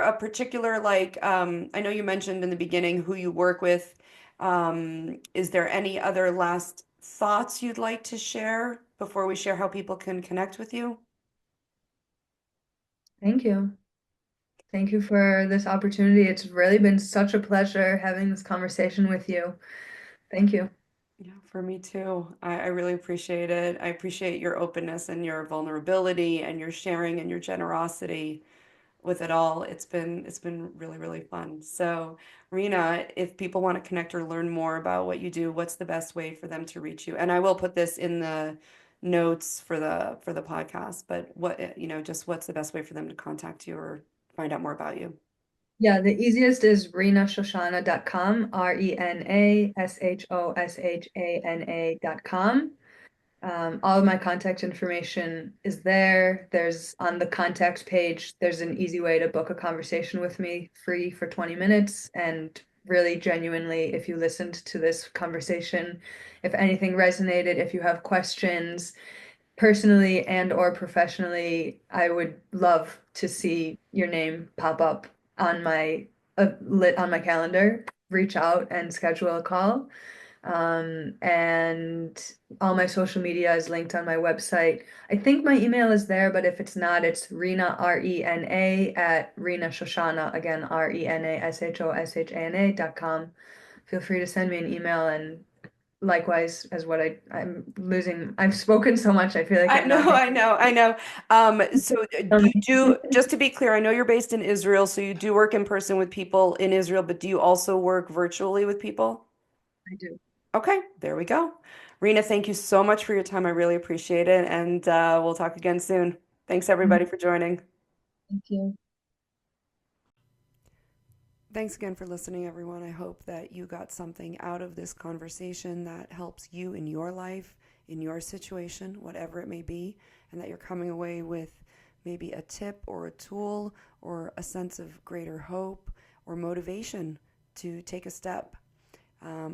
a particular like I know you mentioned in the beginning who you work with. Is there any other last thoughts you'd like to share before we share how people can connect with you? Thank you. Thank you for this opportunity. It's really been such a pleasure having this conversation with you. Thank you. Yeah, for me too. I really appreciate it. I appreciate your openness and your vulnerability and your sharing and your generosity with it all. It's been really, really fun. So, Rena, if people want to connect or learn more about what you do, what's the best way for them to reach you? And I will put this in the notes for the podcast, but just what's the best way for them to contact you or find out more about you? Yeah, the easiest is renashoshana.com, RENASHOSHANA.com. All of my contact information is there. There's on the contact page, there's an easy way to book a conversation with me free for 20 minutes. And really, genuinely, if you listened to this conversation, if anything resonated, if you have questions, personally and or professionally, I would love to see your name pop up on my lit on my calendar. Reach out and schedule a call. And all my social media is linked on my website. I think my email is there, but if it's not, it's Rena, RENA at Rena Shoshana, again, RENASHOSHANA.com. Feel free to send me an email, and likewise as what I've spoken so much, I feel like I I'm know, not being I know, I know. So you do, just to be clear, I know you're based in Israel, so you do work in person with people in Israel, but do you also work virtually with people? I do. Okay, there we go. Rena, thank you so much for your time. I really appreciate it, and we'll talk again soon. Thanks, everybody, for joining. Thank you. Thanks again for listening, everyone. I hope that you got something out of this conversation that helps you in your life, in your situation, whatever it may be, and that you're coming away with maybe a tip or a tool or a sense of greater hope or motivation to take a step.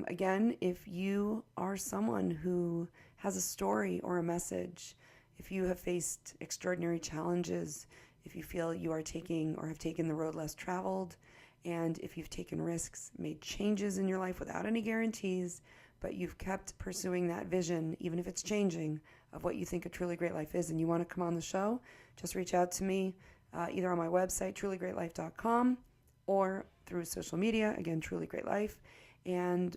Again, if you are someone who has a story or a message, if you have faced extraordinary challenges, if you feel you are taking or have taken the road less traveled, and if you've taken risks, made changes in your life without any guarantees, but you've kept pursuing that vision, even if it's changing, of what you think a truly great life is, and you want to come on the show, just reach out to me either on my website, trulygreatlife.com, or through social media, again, Truly Great Life. And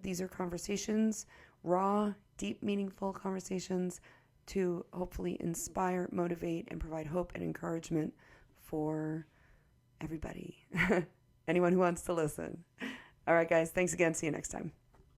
these are conversations, raw, deep, meaningful conversations to hopefully inspire, motivate, and provide hope and encouragement for everybody, anyone who wants to listen. All right, guys, thanks again. See you next time.